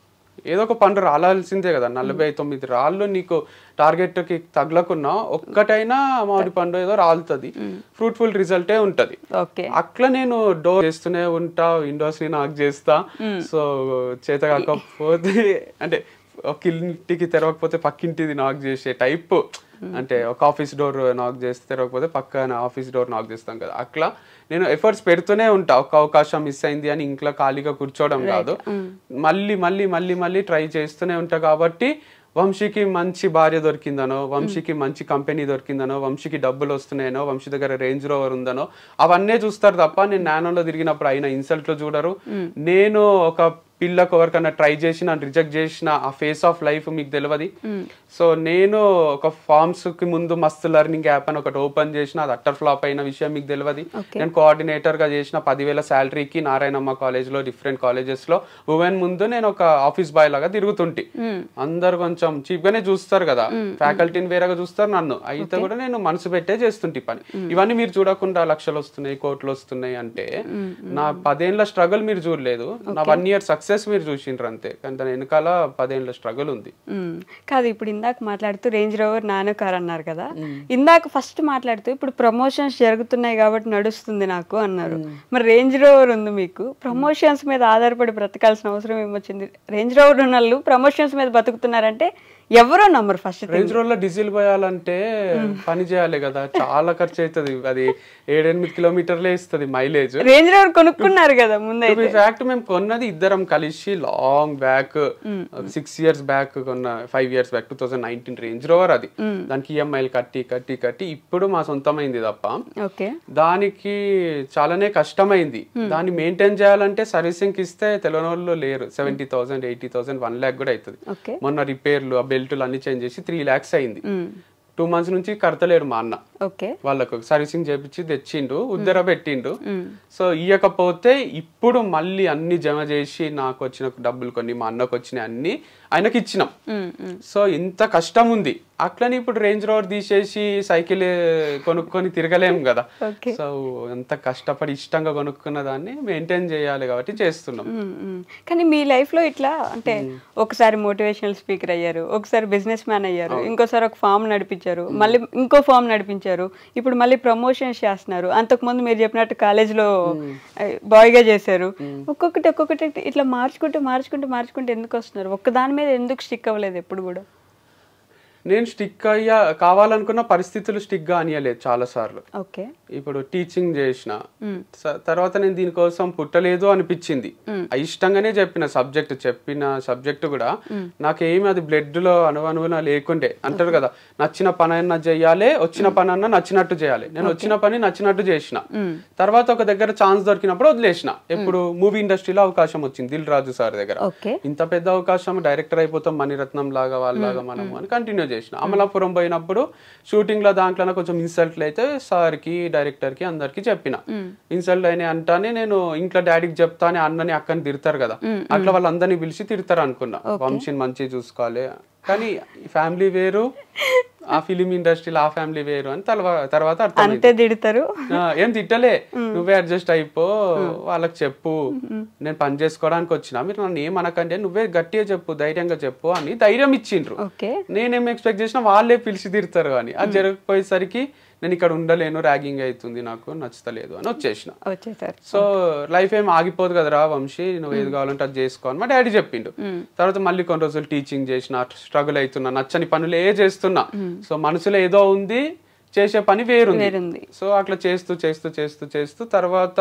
ఏదో ఒక పండు రాలాల్సిందే కదా. 49 రాళ్ళు నీకు టార్గెట్ కి తగలకున్నా ఒక్కటైనా మామిడి పండు ఏదో రాలుతుంది, ఫ్రూట్ఫుల్ రిజల్టే ఉంటది. అట్లా నేను డోర్ చేస్తూనే ఉంటా, విండోస్ ని నాక్ చేస్తా. సో చేత కాకపోతే అంటే ఒక ఇంటికి తెరవకపోతే పక్కింటిది నాక్ చేసే టైప్, అంటే ఒక ఆఫీస్ డోర్ నాక్ చేస్తే తెరవకపోతే పక్కన ఆఫీస్ డోర్ నాక్ చేస్తాం కదా, అట్లా నేను ఎఫర్ట్స్ పెడుతూనే ఉంటా. ఒక అవకాశం మిస్ అయింది అని ఇంట్లో ఖాళీగా కూర్చోవడం కాదు, మళ్ళీ మళ్ళీ మళ్ళీ మళ్ళీ ట్రై చేస్తూనే ఉంటా. కాబట్టి వంశీకి మంచి భార్య దొరికిందనో, వంశీకి మంచి కంపెనీ దొరికిందనో, వంశీకి డబ్బులు వస్తున్నాయనో, వంశీ దగ్గర రేంజ్ రోవర్ ఉందనో అవన్నీ చూస్తారు తప్ప నేను నానోలో తిరిగినప్పుడు అయిన ఇన్సల్ట్లు చూడరు. నేను ఒక పిల్లకు ఎవరికన్నా ట్రై చేసి నన్ను రిజెక్ట్ చేసిన ఆ ఫేస్ ఆఫ్ లైఫ్ మీకు తెలియదు. సో నేను ఒక ఫార్మ్స్ కి ముందు మస్తు లెర్నింగ్ యాప్ అని ఒకటి ఓపెన్ చేసిన, అది అట్టర్ ఫ్లాప్ అయిన విషయం మీకు తెలియదు. నేను కోఆర్డినేటర్ గా చేసిన 10,000 శాలరీకి నారాయణమ్మ కాలేజ్ లో, డిఫరెంట్ కాలేజెస్ లో ఉమెన్ ముందు నేను ఒక ఆఫీస్ బాయ్ లాగా తిరుగుతుంటే అందరు కొంచెం చీప్ గానే చూస్తారు కదా, ఫ్యాకల్టీని వేరేగా చూస్తారు, నన్ను అయితే కూడా నేను మనసు పెట్టే చేస్తుంటే పని. ఇవన్నీ మీరు చూడకుండా లక్షలు వస్తున్నాయి, కోట్లు వస్తున్నాయి అంటే నా 10 ఏళ్ల స్ట్రగుల్ మీరు చూడలేదు, నా 1 year సక్సెస్ మీరు చూసిండ్రు అంతే. కానీ దాని వెనకాల 10 ఏళ్ల స్ట్రగుల్ ఉంది. కాదు, ఇప్పుడు ఇందాక మాట్లాడుతూ రేంజ్ రోవర్ నానో కార్ అన్నారు కదా, ఇందాక ఫస్ట్ మాట్లాడుతూ ఇప్పుడు ప్రమోషన్స్ జరుగుతున్నాయి కాబట్టి నడుస్తుంది నాకు అన్నారు. మరి రేంజ్ రోవర్ ఉంది మీకు, ప్రమోషన్స్ మీద ఆధారపడి బ్రతకాల్సిన అవసరం ఏమొచ్చింది? రేంజ్ రోవర్ ఉన్న వాళ్ళు ప్రమోషన్స్ మీద బతుకుతున్నారంటే ఎవరో నమ్మరు. ఫస్ట్ రేంజ్ రోవర్ లో డీజిల్ పోయాలంటే పని చేయాలి కదా, చాలా ఖర్చు అవుతుంది. అది 7-8 కిలోమీటర్లే ఇస్తుంది మైలేజ్. రేంజ్ రోవర్ కొనుక్కున్నారు కదా ముందే. ఫ్యాక్ట్ మేము కొన్నది ఇద్దరం కలిసి లాంగ్ బ్యాక్, 6 years బ్యాక్ కొన్న, 5 years బ్యాక్ 2019 రేంజ్ రోవర్. అది దానికి ఈఎంఐలు కట్టి కట్టి కట్టి ఇప్పుడు మా సొంతమైంది తప్ప దానికి చాలానే కష్టమైంది. దాన్ని మెయింటైన్ చేయాలంటే సర్వీసింగ్ ఇస్తే తెలియని వాళ్ళు లేరు. 70,000, 80,000, 1 lakh కూడా అవుతుంది. మొన్న రిపేర్లు బెల్టులు అన్ని చేంజ్ చేసి 3 lakhs అయింది. 2 months నుంచి కడతలేడు మా అన్న. వాళ్ళకు సర్వీసింగ్ చేపించి తెచ్చిండు, ఉద్దర పెట్టిండు. సో ఇయ్యకపోతే ఇప్పుడు మళ్ళీ అన్ని జమ చేసి నాకు వచ్చిన డబ్బులు కొన్ని, మా అన్నకు వచ్చినాయి అన్ని ఆయనకి ఇచ్చినాం. సో ఇంత కష్టం ఉంది. అట్లని ఇప్పుడు రేంజ్ రోవర్ తీసేసి సైకిల్ కొనుక్కొని తిరగలేము కదా. సో ఎంత కష్టపడి ఇష్టంగా కొనుక్కున్న దాన్ని మెయింటైన్ చేయాలి కాబట్టి చేస్తున్నాం. కానీ మీ లైఫ్ లో ఇట్లా అంటే ఒకసారి మోటివేషనల్ స్పీకర్ అయ్యారు, ఒకసారి బిజినెస్ మ్యాన్ అయ్యారు, ఇంకోసారి ఒక ఫామ్ నడిపించారు, మళ్ళీ ఇంకో ఫామ్ నడిపించారు, ఇప్పుడు మళ్ళీ ప్రమోషన్స్ చేస్తున్నారు. అంతకుముందు మీరు చెప్పినట్టు కాలేజ్లో బాయ్ గా చేశారు. ఒక్కొక్కటి ఇట్లా మార్చుకుంటూ ఎందుకు వస్తున్నారు? ఒక్కదాని మీద ఎందుకు స్టిక్ అవ్వలేదు ఎప్పుడు కూడా? నేను స్టిక్ అయ్యా కావాలనుకున్న పరిస్థితులు స్టిక్ గా అనియలేదు చాలా సార్లు. ఓకే. ఇప్పుడు టీచింగ్ చేసిన తర్వాత నేను దీనికోసం పుట్టలేదు అనిపించింది. ఇష్టంగానే చెప్పిన సబ్జెక్ట్ కూడా నాకేమి అది బ్లడ్ లో అనువనువున లేకుండే. అంటారు కదా, నచ్చిన పని అన్నా చెయ్యాలి, వచ్చిన పని అన్నా నచ్చినట్టు చేయాలి. నేను వచ్చిన పని నచ్చినట్టు చేసిన. తర్వాత ఒక దగ్గర ఛాన్స్ దొరికినప్పుడు వదిలేసిన. ఎప్పుడు మూవీ ఇండస్ట్రీలో అవకాశం వచ్చింది దిల్ రాజు సార్ దగ్గర. ఇంత పెద్ద అవకాశం, డైరెక్టర్ అయిపోతాం మణిరత్నం లాగా వాళ్ళలాగా మనము అని కంటిన్యూ చేసిన. అమలాపురం పోయినప్పుడు షూటింగ్ లో దాంట్లో కొంచెం ఇన్సల్ట్ అయితే సార్ కి డైరెక్టర్ కి అందరికి చెప్పిన. ఇన్సల్ట్ అయినా అంటానే నేను ఇంట్లో డాడీకి చెప్తా అని అన్నని అక్కని తిడతారు కదా, అట్లా వాళ్ళందరినీ పిలిచి తిడతారు అనుకున్నా. వంశీని మంచిగా చూసుకోవాలి, కానీ ఫ్యామిలీ వేరు, ఆ ఫిలిం ఇండస్ట్రీలో ఆ ఫ్యామిలీ వేరు అని తర్వాత అంతే తిడతారు. ఏం తిట్టలే, నువ్వే అడ్జస్ట్ అయిపో, వాళ్ళకి చెప్పు నేను పని చేసుకోవడానికి వచ్చిన, మీరు నన్ను ఏమనకండి, నువ్వే గట్టిగా చెప్పు, ధైర్యంగా చెప్పు అని ధైర్యం ఇచ్చిండ్రు. నేనేం ఎక్స్పెక్ట్ చేసినా వాళ్ళే పిలిచి తిడతారు అని. అది జరగకపోయేసరికి నేను ఇక్కడ ఉండలేను, ర్యాగింగ్ అవుతుంది, నాకు నచ్చలేదు అని వచ్చేసిన. సో లైఫ్ ఏం ఆగిపోదు కదరా వంశీ, నువ్వు ఏది కావాలంటే అది చేసుకో అని మా డాడీ చెప్పిండు. తర్వాత మళ్ళీ కొన్ని రోజులు టీచింగ్ చేసిన, స్ట్రగుల్ అవుతున్నా, నచ్చని పనులు చేస్తున్నా. సో మనసులో ఏదో ఉంది, చేసే పని వేరుంది. సో అట్లా చేస్తూ తర్వాత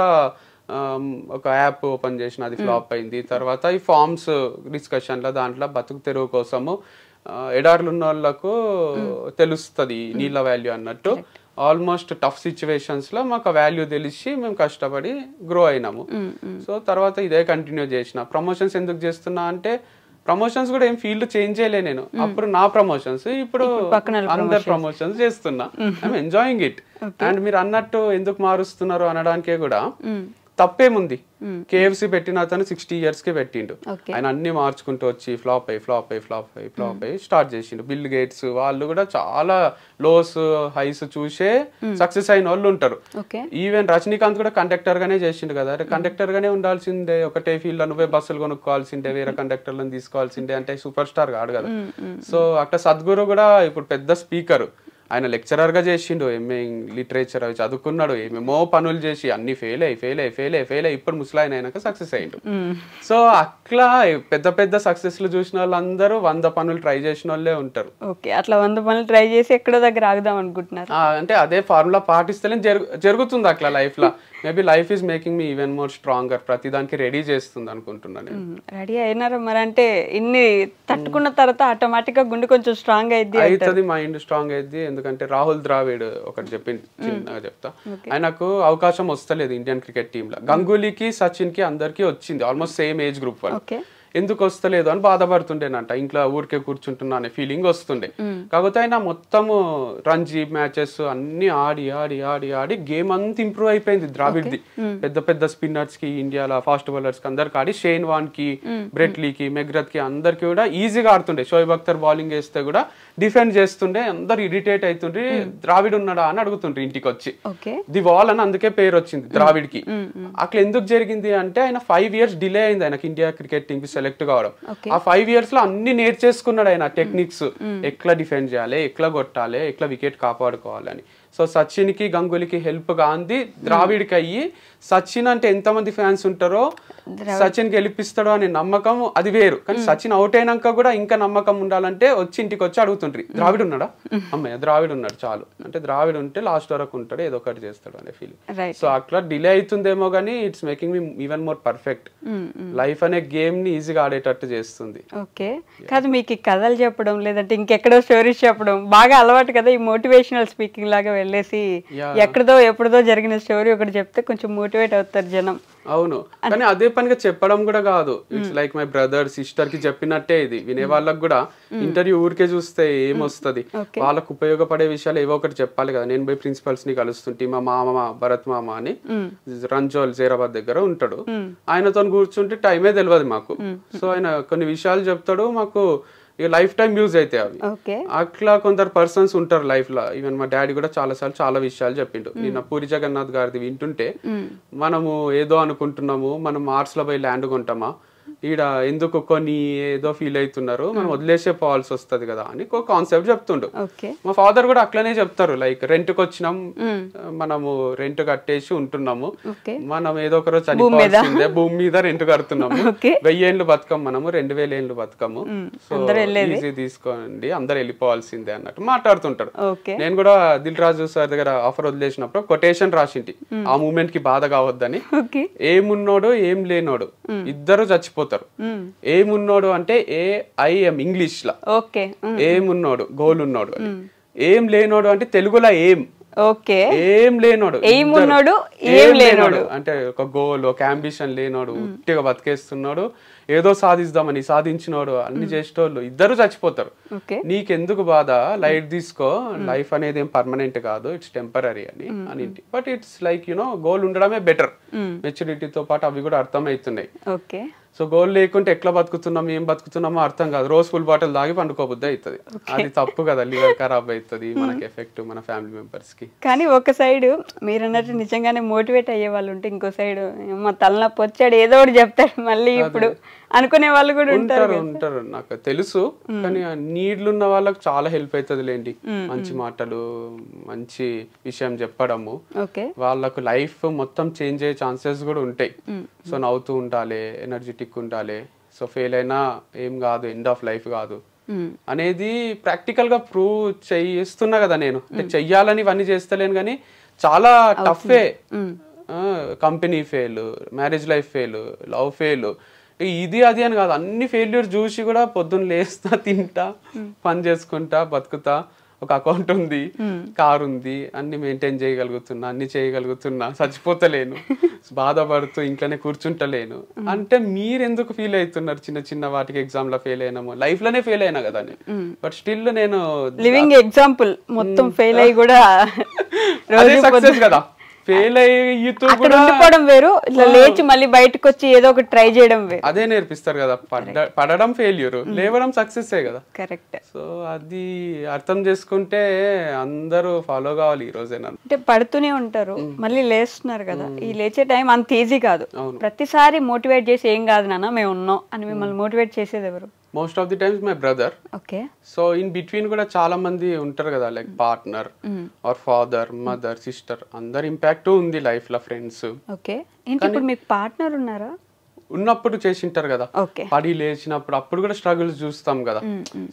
ఒక యాప్ ఓపెన్ చేసిన, అది ఫ్లాప్ అయింది. తర్వాత ఈ ఫార్మ్స్ డిస్కషన్లో దాంట్లో బతుకు తెరువు కోసము ఎడార్లు ఉన్న వాళ్ళకు తెలుస్తుంది నీళ్ళ వాల్యూ అన్నట్టు. ఆల్మోస్ట్ టఫ్ సిచ్యువేషన్స్ లో మాకు వాల్యూ తెలిసి మేము కష్టపడి గ్రో అయినాము. సో తర్వాత ఇదే కంటిన్యూ చేసిన. ప్రమోషన్స్ ఎందుకు చేస్తున్నా అంటే, ప్రమోషన్స్ కూడా ఏం ఫీల్డ్ చేంజ్ చేయలే నేను. అప్పుడు నా ప్రమోషన్స్, ఇప్పుడు అందరు ప్రమోషన్స్ చేస్తున్నా. I'm enjoying it. అండ్ మీరు అన్నట్టు ఎందుకు మారుస్తున్నారు అనడానికే కూడా తప్పేముంది. కేఎఫ్సి పెట్టిన అతను 60 years కి పెట్టిండు. ఆయన అన్ని మార్చుకుంటూ వచ్చి ఫ్లాప్ అయ్యి స్టార్ట్ చేసిండు. బిల్ గేట్స్ వాళ్ళు కూడా చాలా లోస్ హైస్ చూసే సక్సెస్ అయిన వాళ్ళు ఉంటారు. ఈవెన్ రజనీకాంత్ కూడా కండక్టర్ గానే చేసిండు కదా. కండక్టర్ గానే ఉండాల్సిందే, ఒకటే ఫీల్డ్ లో నువ్వే బస్సులు కొనుక్కోవాల్సిందే, వేరే కండక్టర్లను తీసుకోవాల్సిందే అంటే సూపర్ స్టార్ కాదు కదా. సో అక్కడ సద్గురు కూడా ఇప్పుడు పెద్ద స్పీకర్, ఆయన లెక్చరర్ గా చేసిండు, ఎంఏ లిటరేచర్ అవి చదువుకున్నాడు, ఏమేమో పనులు చేసి అన్ని ఫెయిల్ అయ్యి ఇప్పుడు ముసలాయన అయినాక సక్సెస్ అయ్యిండు. సో అట్లా పెద్ద సక్సెస్లు చూసిన వాళ్ళందరూ 100 పనులు ట్రై చేసిన వాళ్ళే ఉంటారు. అట్లా 100 పనులు ట్రై చేసి ఎక్కడో దగ్గర ఆగుదాం అనుకుంటున్నారు. అంటే అదే ఫార్ములా పాటిస్తేనే జరుగుతుంది అట్లా లైఫ్ లో. Maybe life is making me even more stronger. ప్రతి దానికి రెడీ చేస్తుంది అనుకుంటున్నాను. రెడీ అయినారా మరి? అంటే ఇన్ని తట్టుకున్న తర్వాత ఆటోమేటిక్ గా గుండె కొంచెం స్ట్రాంగ్ అవుతుంది, మైండ్ స్ట్రాంగ్ అయింది. ఎందుకంటే రాహుల్ ద్రావిడ్ ఒకటి చిన్నగా చెప్తా, ఆయనకు అవకాశం వస్తలేదు ఇండియన్ క్రికెట్ టీమ్ లో. గంగూలీకి సచిన్ కి అందరికి వచ్చింది, ఆల్మోస్ట్ సేమ్ ఏజ్ గ్రూప్ వాళ్ళు. ఎందుకు వస్తలేదు అని బాధపడుతుండేనంట, ఇంట్లో ఊరికే కూర్చుంటున్నా అనే ఫీలింగ్ వస్తుండే. కాకపోతే ఆయన మొత్తము రంజీ మ్యాచెస్ అన్ని ఆడి గేమ్ అంతా ఇంప్రూవ్ అయిపోయింది ద్రావిడ్ది. పెద్ద స్పిన్నర్స్ కి, ఇండియాలో ఫాస్ట్ బౌలర్స్ కి అందరికి ఆడి, షేన్ వాన్ కి, బ్రెట్ లీకి, మెగ్రత్ కి అందరికి కూడా ఈజీగా ఆడుతుండే. షోయబ్ అఖ్తర్ బౌలింగ్ వేస్తే కూడా డిఫెండ్ చేస్తుండే. అందరు ఇరిటేట్ అవుతుండ్రి, ద్రావిడ్ ఉన్నాడా అని అడుగుతుండ్రి ఇంటికి వచ్చి. ది వాల్ అని అందుకే పేరు వచ్చింది ద్రావిడ్ కి. అట్లా ఎందుకు జరిగింది అంటే, ఆయన 5 years డిలే అయింది ఆయనకి ఇండియా క్రికెట్ టీమ్ కి సెలెక్ట్ కావడం. ఆ 5 years లో అన్ని నేర్చేసుకున్నాడు ఆయన టెక్నిక్స్, ఎట్లా డిఫెండ్ చేయాలి, ఎట్లా కొట్టాలి, ఎట్లా వికెట్ కాపాడుకోవాలని. సో సచిన్ కి గంగూలీకి హెల్ప్ గా అంది ద్రావిడ్కి అయ్యి. సచిన్ అంటే ఎంతమంది ఫ్యాన్స్ ఉంటారో, సచిన్ గెలిపిస్తాడో అనే నమ్మకం అది వేరు. కానీ సచిన్ అవుట్ అయినాక కూడా ఇంకా నమ్మకం ఉండాలంటే వచ్చి ఇంటికి వచ్చి అడుగుతుండ్రి, ద్రావిడ్ ఉన్నాడా, అమ్మయ్య ద్రావిడ్ ఉన్నాడు చాలు, అంటే ద్రావిడ్ ఉంటే లాస్ట్ వరకు ఉంటాడు, ఏదో ఒకటి చేస్తాడు అనే ఫీలింగ్. సో అట్లా డిలే అవుతుందేమో కానీ it's making me even more perfect. Life అనే గేమ్ ని ఈజీగా ఆడేటట్టు చేస్తుంది. ఓకే, కాదు మీకు కథలు చెప్పడం లేదంటే ఇంకెక్కడో స్టోరీస్ చెప్పడం బాగా అలవాటు కదా, ఈ మోటివేషనల్ స్పీకింగ్ లాగా వెళ్ళేసి ఎక్కడదో ఎప్పుడుదో జరిగిన స్టోరీ ఒకటి చెప్తే కొంచెం మోటివేట్ అవుతారు జనం. అవును, కానీ అదే పనిగా చెప్పడం కూడా కాదు. It's like my brother sister కి చెప్పినట్టే ఇది. వినే వాళ్ళకి కూడా ఇంటర్వ్యూ ఊరికే చూస్తే ఏమొస్తుంది, వాళ్ళకు ఉపయోగపడే విషయాలు ఏవో ఒకటి చెప్పాలి కదా. నేను పోయి ప్రిన్సిపల్స్ ని కలుస్తుంటే, మా మామ భరత్ మామ అని రంజోల్ జైరాబాద్ దగ్గర ఉంటాడు, ఆయనతో కూర్చుంటే టైమే తెలియదు మాకు. సో ఆయన కొన్ని విషయాలు చెప్తాడు, మాకు ఇక లైఫ్ టైం యూజ్ అవుతాయి అవి. అట్లా కొందరు పర్సన్స్ ఉంటారు లైఫ్ లో. ఈవెన్ మా డాడీ కూడా చాలా విషయాలు చెప్పిండు. నిన్న పూరి జగన్నాథ్ గారిది వింటుంటే, మనము ఏదో అనుకుంటున్నాము, మనం మార్స్ లో పోయి ల్యాండ్ కొంటామా, ఈడ ఎందుకు కొన్ని ఏదో ఫీల్ అవుతున్నారు, మనం వదిలేసే పోవాల్సి వస్తుంది కదా అని ఒక కాన్సెప్ట్ చెప్తుండు. మా ఫాదర్ కూడా అట్లనే చెప్తారు, లైక్ రెంట్కి వచ్చినాం, మనము రెంట్ కట్టేసి ఉంటున్నాము, మనం ఏదో ఒక రోజు చనిపోవాల్సిందే, భూమి మీద రెంట్ కడుతున్నాము, 1000 ఏళ్ళు బతకం, మనము 2000 ఏళ్ళు బతకము, సో ఈజీ తీసుకోండి, అందరు వెళ్ళిపోవాల్సిందే అన్నట్టు మాట్లాడుతుంటారు. నేను కూడా దిల్ రాజు సార్ దగ్గర ఆఫర్ వదిలేసినప్పుడు కొటేషన్ రాసింటి, ఆ మూమెంట్ కి బాధ కావద్దని. ఏమున్నోడు ఏం లేనోడు ఇద్దరు చచ్చిపోతారు. ఏమున్నోడు అంటే AIM ఇంగ్లీష్ లా, ఏమున్నోడు గోల్ ఉన్నోడు, ఏం లేనోడు అంటే తెలుగులో ఏం లేనోడు, అంటే ఒక గోల్ ఒక అంబిషన్ లేనోడు, ఉట్టిగా బతికేస్తున్నాడు, ఏదో సాధిద్దామని సాధించినోడు, అన్ని చేసేటోళ్ళు ఇద్దరు చచ్చిపోతారు. నీకెందుకు బాధ, లైట్ తీసుకో, లైఫ్ అనేది ఏం పర్మనెంట్ కాదు, ఇట్స్ టెంపరీ అని. బట్ ఇట్స్ లైక్ గోల్ ఉండడమే బెటర్. మెచ్యూరిటీతో పాటు అవి కూడా అర్థమవుతున్నాయి. సో గోల్ లేకుంటే ఎట్లా బతుకుతున్నాం, ఏం బతుకుతున్నామో అర్థం కాదు, రోజు ఫుల్ బాటిల్ తాగి పండుకోబుద్ది అవుతుంది. అది తప్పు కదా, లివర్ ఖరాబ్ అవుతుంది, మనకి ఎఫెక్ట్ మన ఫ్యామిలీ మెంబర్స్ కి. కానీ ఒక సైడ్ మీరు అన్నట్టు నిజంగానే మోటివేట్ అయ్యే వాళ్ళు ఉంటే, ఇంకో సైడ్ మా తలనొప్పి వచ్చాడు ఏదో ఒకటి చెప్తాడు మళ్ళీ ఇప్పుడు అనుకునే వాళ్ళు కూడా ఉంటారు. నాకు తెలుసు, కానీ నీడ్లున్న వాళ్ళకి చాలా హెల్ప్ అవుతుంది లేండి, మంచి మాటలు, మంచి విషయం చెప్పడము, వాళ్ళకు లైఫ్ మొత్తం చేంజ్ అయ్యే ఛాన్సెస్ కూడా ఉంటాయి. సో నవ్వుతూ ఉండాలి, ఎనర్జెటిక్ ఉండాలి, సో ఫెయిల్ అయినా ఏం కాదు, ఎండ్ ఆఫ్ లైఫ్ కాదు అనేది ప్రాక్టికల్ గా ప్రూవ్ చేస్తున్నా కదా నేను. అంటే చెయ్యాలని ఇవన్నీ చేస్తలేను, కానీ చాలా టఫే. Company fail, marriage life fail, love fail, ఇది అది అని కాదు, అన్ని ఫెయిల్యూర్ చూసి కూడా పొద్దున్న లేస్తా, తింటా, పని చేసుకుంటా, బతుకుతా, ఒక అకౌంట్ ఉంది, కార్ ఉంది, అన్ని మెయింటైన్ చేయగలుగుతున్నా, అన్ని చేయగలుగుతున్నా, చచ్చిపోతలేను, బాధపడుతూ ఇంట్లోనే కూర్చుంటలేను అంటే మీరు ఎందుకు ఫీల్ అవుతున్నారు? చిన్న చిన్న వాటికి ఎగ్జామ్ లో ఫెయిల్ అయినాము, లైఫ్ లోనే ఫెయిల్ అయినా కదా, బట్ స్టిల్ నేను లివింగ్ ఎగ్జాంపుల్, మొత్తం ఫెయిల్ అయ్యి కూడా అదే సక్సెస్ కదా. ఫెయిల్ ఉండిపోవడం వేరు, ఇట్లా లేచి మళ్ళీ బయటకు వచ్చి ఏదో ఒకటి ట్రై చేయడం వేరు. అదే నేర్పిస్తారు కదా, పడడం ఫెయిల్యూర్, లేవడం సక్సెస్ కదా. కరెక్ట్. సో అది అర్థం చేసుకుంటే అందరూ ఫాలో కావాలి ఈ రోజైనా. అంటే పడుతూనే ఉంటారు, మళ్ళీ లేస్తున్నారు కదా, ఈ లేచే టైం అంత ఈజీ కాదు. ప్రతిసారి మోటివేట్ చేసి ఏం కాదు నాన్న మేము ఉన్నాం అని మిమ్మల్ని మోటివేట్ చేసేది ఎవరు? Most of the times my brother. So in between కూడా చాలా మంది ఉంటారు కదా, like partner or father, mother, sister, అందరు ఇంపాక్ట్ ఉంది లైఫ్ లో, ఫ్రెండ్స్. మీకు పార్ట్నర్ ఉన్నారా? ఉన్నప్పుడు చేసింటారు కదా, పడి లేచినప్పుడు అప్పుడు కూడా స్ట్రగుల్స్ చూస్తాం కదా.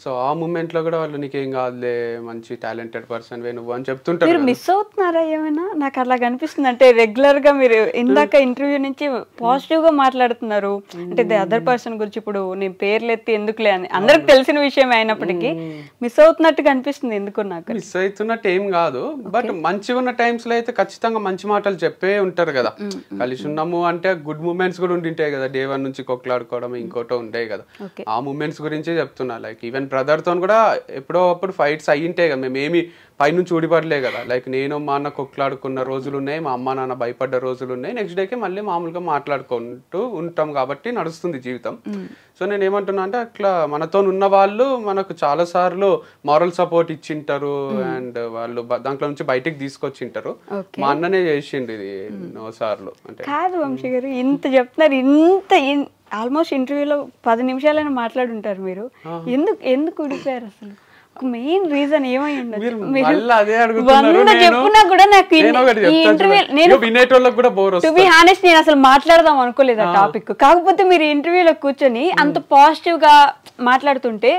సో ఆ మూమెంట్ లో కూడా వాళ్ళు నీకేం కాదులే, మంచి టాలెంటెడ్ పర్సన్ వే నువ్వు అని చెప్తుంటారు. మీరు మిస్ అవుతున్నారా ఏమైనా? నాకు అలా కనిపిస్తుంది. అంటే రెగ్యులర్ గా మీరు ఇందాక ఇంటర్వ్యూ నుంచి పాజిటివ్ గా మాట్లాడుతున్నారు, అంటే అదర్ పర్సన్ గురించి. ఇప్పుడు నేను పేర్లు ఎత్తి ఎందుకులే అని అందరికి తెలిసిన విషయం అయినప్పటికీ మిస్ అవుతున్నట్టు కనిపిస్తుంది. ఎందుకు? నాకు మిస్ అవుతున్నట్టు ఏం కాదు, బట్ మంచిగా ఉన్న టైమ్స్ లో అయితే ఖచ్చితంగా మంచి మాటలు చెప్పే ఉంటారు కదా. కలిసి ఉన్నాము అంటే గుడ్ మూమెంట్స్ కూడా ఉండింటాయి కదా, డే 1 నుంచి కొట్లాడుకోవడం ఇంకోటో ఉండే కదా, ఆ మూమెంట్స్ గురించే చెప్తున్నా. లైక్ ఈవెన్ బ్రదర్ తో కూడా ఎప్పుడో అప్పుడు ఫైట్స్ అయ్యింటాయి కదా, మేమేమి పైనుంచి ఊడిపడలే కదా. లైక్ నేను మా అన్న కొట్లాడుకున్న రోజులు ఉన్నాయి, మా అమ్మ నాన్న భయపడ్డ రోజులు ఉన్నాయి, నెక్స్ట్ డేకి మళ్ళీ మామూలుగా మాట్లాడుకుంటూ ఉంటాం కాబట్టి నడుస్తుంది జీవితం. సో నేను ఏమంటున్నా అంటే, అట్లా మనతో ఉన్న వాళ్ళు మనకు చాలా సార్లు మారల్ సపోర్ట్ ఇచ్చింటారు, అండ్ వాళ్ళు దాంట్లో నుంచి బయటికి తీసుకొచ్చింటారు. మా అన్ననే చేసిండు ఇది ఎన్నో సార్లు. అంటే కాదు వంశీ గారు, ఇంత చెప్తున్నారు, ఇంత ఆల్మోస్ట్ ఇంటర్వ్యూలో 10 నిమిషాలైనా మాట్లాడుంటారు మీరు, ఎందుకు ఊడిపోయారు అసలు? మెయిన్ రీజన్ ఏమై ఉండదు? చెప్పినా కూడా నాకు నేను అసలు మాట్లాడదాం అనుకోలేదు ఆ టాపిక్. కాకపోతే మీరు ఇంటర్వ్యూలో కూర్చొని అంత పాజిటివ్ గా మాట్లాడుతుంటే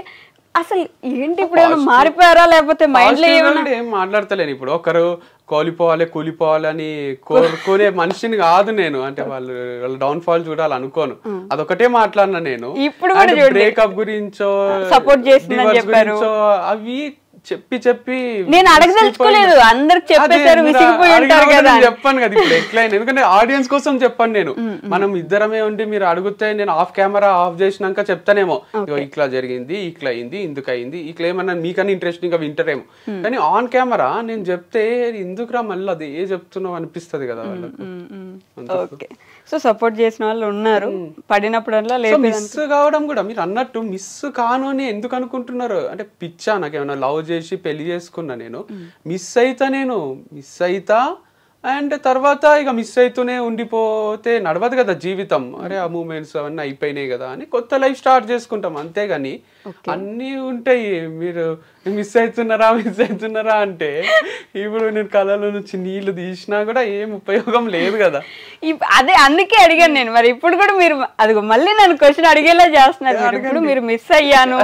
అసలు ఏంటి, ఇప్పుడు ఏమైనా మారిపోయారా, లేకపోతే మైండ్ లో ఏం మాట్లాడతలేను. ఇప్పుడు ఒకరు కూలిపోవాలని కోరుకునే మనిషిని కాదు నేను. అంటే వాళ్ళ డౌన్ ఫాల్ చూడాలనుకోను, అదొకటే మాట్లాడినా నేను. ఇప్పుడు బ్రేకప్ గురించో సపోర్ట్ చేస్తున్నా చెప్పారు, అవి చెప్పి నేను అడగదలుచుకోలేదు, అందరికి చెప్పేసారు, విసిగిపోయి ఉంటారు కదా. చెప్పాను కదా ఇప్పుడు ఎట్లయినా, ఎందుకంటే ఆడియన్స్ కోసం చెప్పాను నేను. మనం ఇద్దరమే ఉండి మీరు అడిగితే నేను ఆఫ్ కెమెరా ఆఫ్ చేసినాక చెప్తానేమో, ఇట్లా జరిగింది, ఇట్లా అయింది, ఇందుకు అయింది, ఇట్లా ఏమన్నా మీకన్నా ఇంట్రెస్టింగ్ గా వింటారేమో. కానీ ఆన్ కెమెరా నేను చెప్తే ఎందుకురా మళ్ళీ అదే చెప్తున్నావు అనిపిస్తుంది కదా వాళ్ళకు. సో సపోర్ట్ చేసిన వాళ్ళు ఉన్నారు, పడినప్పుడల్లా మిస్ కావడం కూడా మీరు అన్నట్టు మిస్ కాను అని ఎందుకు అనుకుంటున్నారు? అంటే పిచ్చా, నాకేమన్నా లవ్ చేసి పెళ్లి చేసుకున్నా నేను, మిస్ అయితా అండ్ తర్వాత ఇక మిస్ అవుతూనే ఉండిపోతే నడవదు కదా జీవితం. అరే ఆ మూమెంట్స్ అవన్నీ అయిపోయినాయి కదా అని కొత్త లైఫ్ స్టార్ట్ చేసుకుంటాం అంతేగాని అన్నీ ఉంటాయి. మీరు మిస్ అవుతున్నారా అంటే ఇప్పుడు నేను కళలో నుంచి నీళ్లు తీసినా కూడా ఏం ఉపయోగం లేదు కదా. అదే అందుకే అడిగాను నేను. మరి ఇప్పుడు కూడా మీరు అదిగో మళ్ళీ నన్ను క్వశ్చన్ అడిగేలా చేస్తున్నారు. ఇప్పుడు మీరు మిస్ అయ్యాను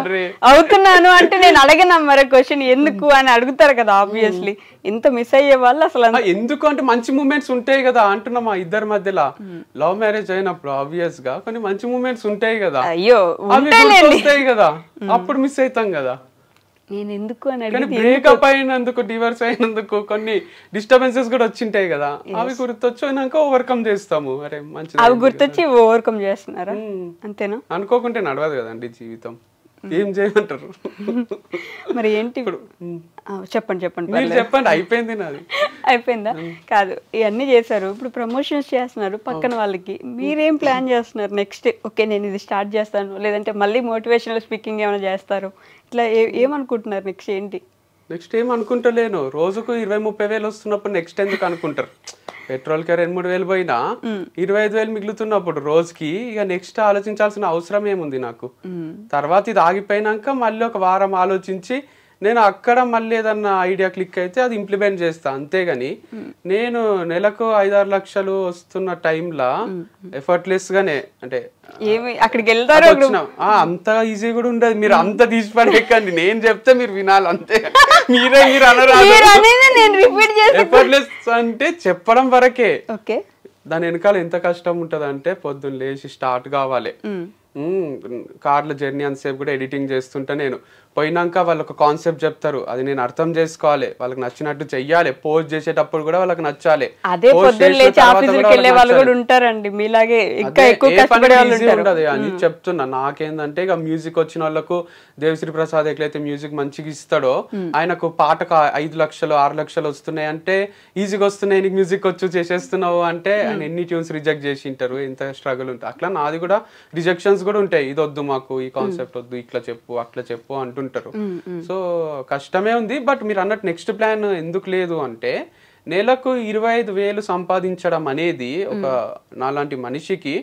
అవుతున్నాను అంటే నేను అడగనా మరి క్వశ్చన్ ఎందుకు అని అడుగుతారు కదా ఆబ్వియస్లీ. ఇంత మిస్ అయ్యే వాళ్ళు అసలు ఎందుకు అంటే మంచి మూమెంట్స్ ఉంటాయి కదా అంటున్నామా ఇద్దరి మధ్యలో. లవ్ మ్యారేజ్ అయినప్పుడు ఆబ్వియస్ గా కొన్ని మంచి మూమెంట్స్ ఉంటాయి కదా. అయ్యో వస్తాయి కదా, అప్పుడు మిస్ అవుతాం కదా. నేను ఎందుకు అని బ్రేకప్ అయినందుకు డివోర్స్ అయినందుకు కొన్ని డిస్టర్బెన్సెస్ కూడా వచ్చింటాయి కదా, అవి గుర్తొచ్చినాక ఓవర్కమ్ చేస్తాము. అరే మంచిది అవి గుర్తొచ్చి ఓవర్కమ్ చేస్తున్నారా అంతేనా? అనుకోకుంటే నడవదు కదండి జీవితం. ఏం చేయమంటారు మరి ఏంటి ఇప్పుడు? చెప్పండి చెప్పండి. అయిపోయింది నాది. అయిపోయిందా? కాదు, ఇవన్నీ చేశారు, ఇప్పుడు ప్రమోషన్స్ చేస్తున్నారు పక్కన వాళ్ళకి. మీరేం ప్లాన్ చేస్తున్నారు నెక్స్ట్? ఓకే నేను ఇది స్టార్ట్ చేస్తాను, లేదంటే మళ్ళీ మోటివేషనల్ స్పీకింగ్ ఏమైనా చేస్తారు, ఇట్లా ఏమనుకుంటున్నారు నెక్స్ట్? ఏంటి నెక్స్ట్ ఏమనుకుంటలేను. రోజుకు 20-30 వేలు వస్తున్నప్పుడు నెక్స్ట్ ఎందుకు అనుకుంటారు? పెట్రోల్ కి 2-3 వేలు పోయినా 25 వేలు మిగులుతున్నప్పుడు రోజుకి ఇక నెక్స్ట్ ఆలోచించాల్సిన అవసరం ఏముంది నాకు? తర్వాత ఇది ఆగిపోయినాక మళ్ళీ ఒక వారం ఆలోచించి నేను అక్కడ మళ్ళీ ఏదన్నా ఐడియా క్లిక్ అయితే అది ఇంప్లిమెంట్ చేస్తా. అంతేగాని నేను నెలకు 5-6 లక్షలు వస్తున్న టైంలో ఎఫర్ట్లెస్ గానే అంటే అక్కడికి వెళ్తారు అంత ఈజీ కూడా ఉండదు. మీరు అంత తీసి పడేకండి, నేను చెప్తే మీరు వినాలి అంతే. మీరు అనరాదు. ఎఫర్ట్లెస్ అంటే చెప్పడం వరకే. దాని వెనకాల ఎంత కష్టం ఉంటది అంటే పొద్దున్న లేచి స్టార్ట్ కావాలి. కార్ల జర్నీ అంతసేపు కూడా ఎడిటింగ్ చేస్తుంటే నేను పోయినాక వాళ్ళు ఒక కాన్సెప్ట్ చెప్తారు, అది నేను అర్థం చేసుకోవాలి, వాళ్ళకి నచ్చినట్టు చెయ్యాలి. పోస్ట్ చేసేటప్పుడు కూడా వాళ్ళకి నచ్చాలి. అదే పొద్దున్న లేచి ఆఫీసుకి వెళ్ళే వాళ్ళు కూడా ఉంటారండి మీలాగే, ఇంకా ఎక్కువ కష్టపడే వాళ్ళు ఉంటారు అని చెప్తున్నా. నాకేందంటే ఇక మ్యూజిక్ వచ్చిన వాళ్ళకు దేవిశ్రీ ప్రసాద్ ఎట్లయితే మ్యూజిక్ మంచిగా ఇస్తాడో, ఆయనకు పాటకు 5 లక్షలు 6 లక్షలు వస్తున్నాయి అంటే ఈజీగా వస్తున్నాయి, నీకు మ్యూజిక్ వచ్చు చేసేస్తున్నావు అంటే ఆయన ఎన్ని ట్యూన్స్ రిజెక్ట్ చేసి ఉంటారు, ఎంత స్ట్రగుల్ ఉంటుంది. అట్లా నాది కూడా రిజెక్షన్స్ కూడా ఉంటాయి. ఇది వద్దు మాకు, ఈ కాన్సెప్ట్ వద్దు, ఇట్లా చెప్పు అట్లా చెప్పు అంటుంటారు. సో కష్టమే ఉంది. బట్ మీరు అన్నట్టు నెక్స్ట్ ప్లాన్ ఎందుకు లేదు అంటే, నెలకు 25 వేలు సంపాదించడం అనేది ఒక నాలాంటి మనిషికి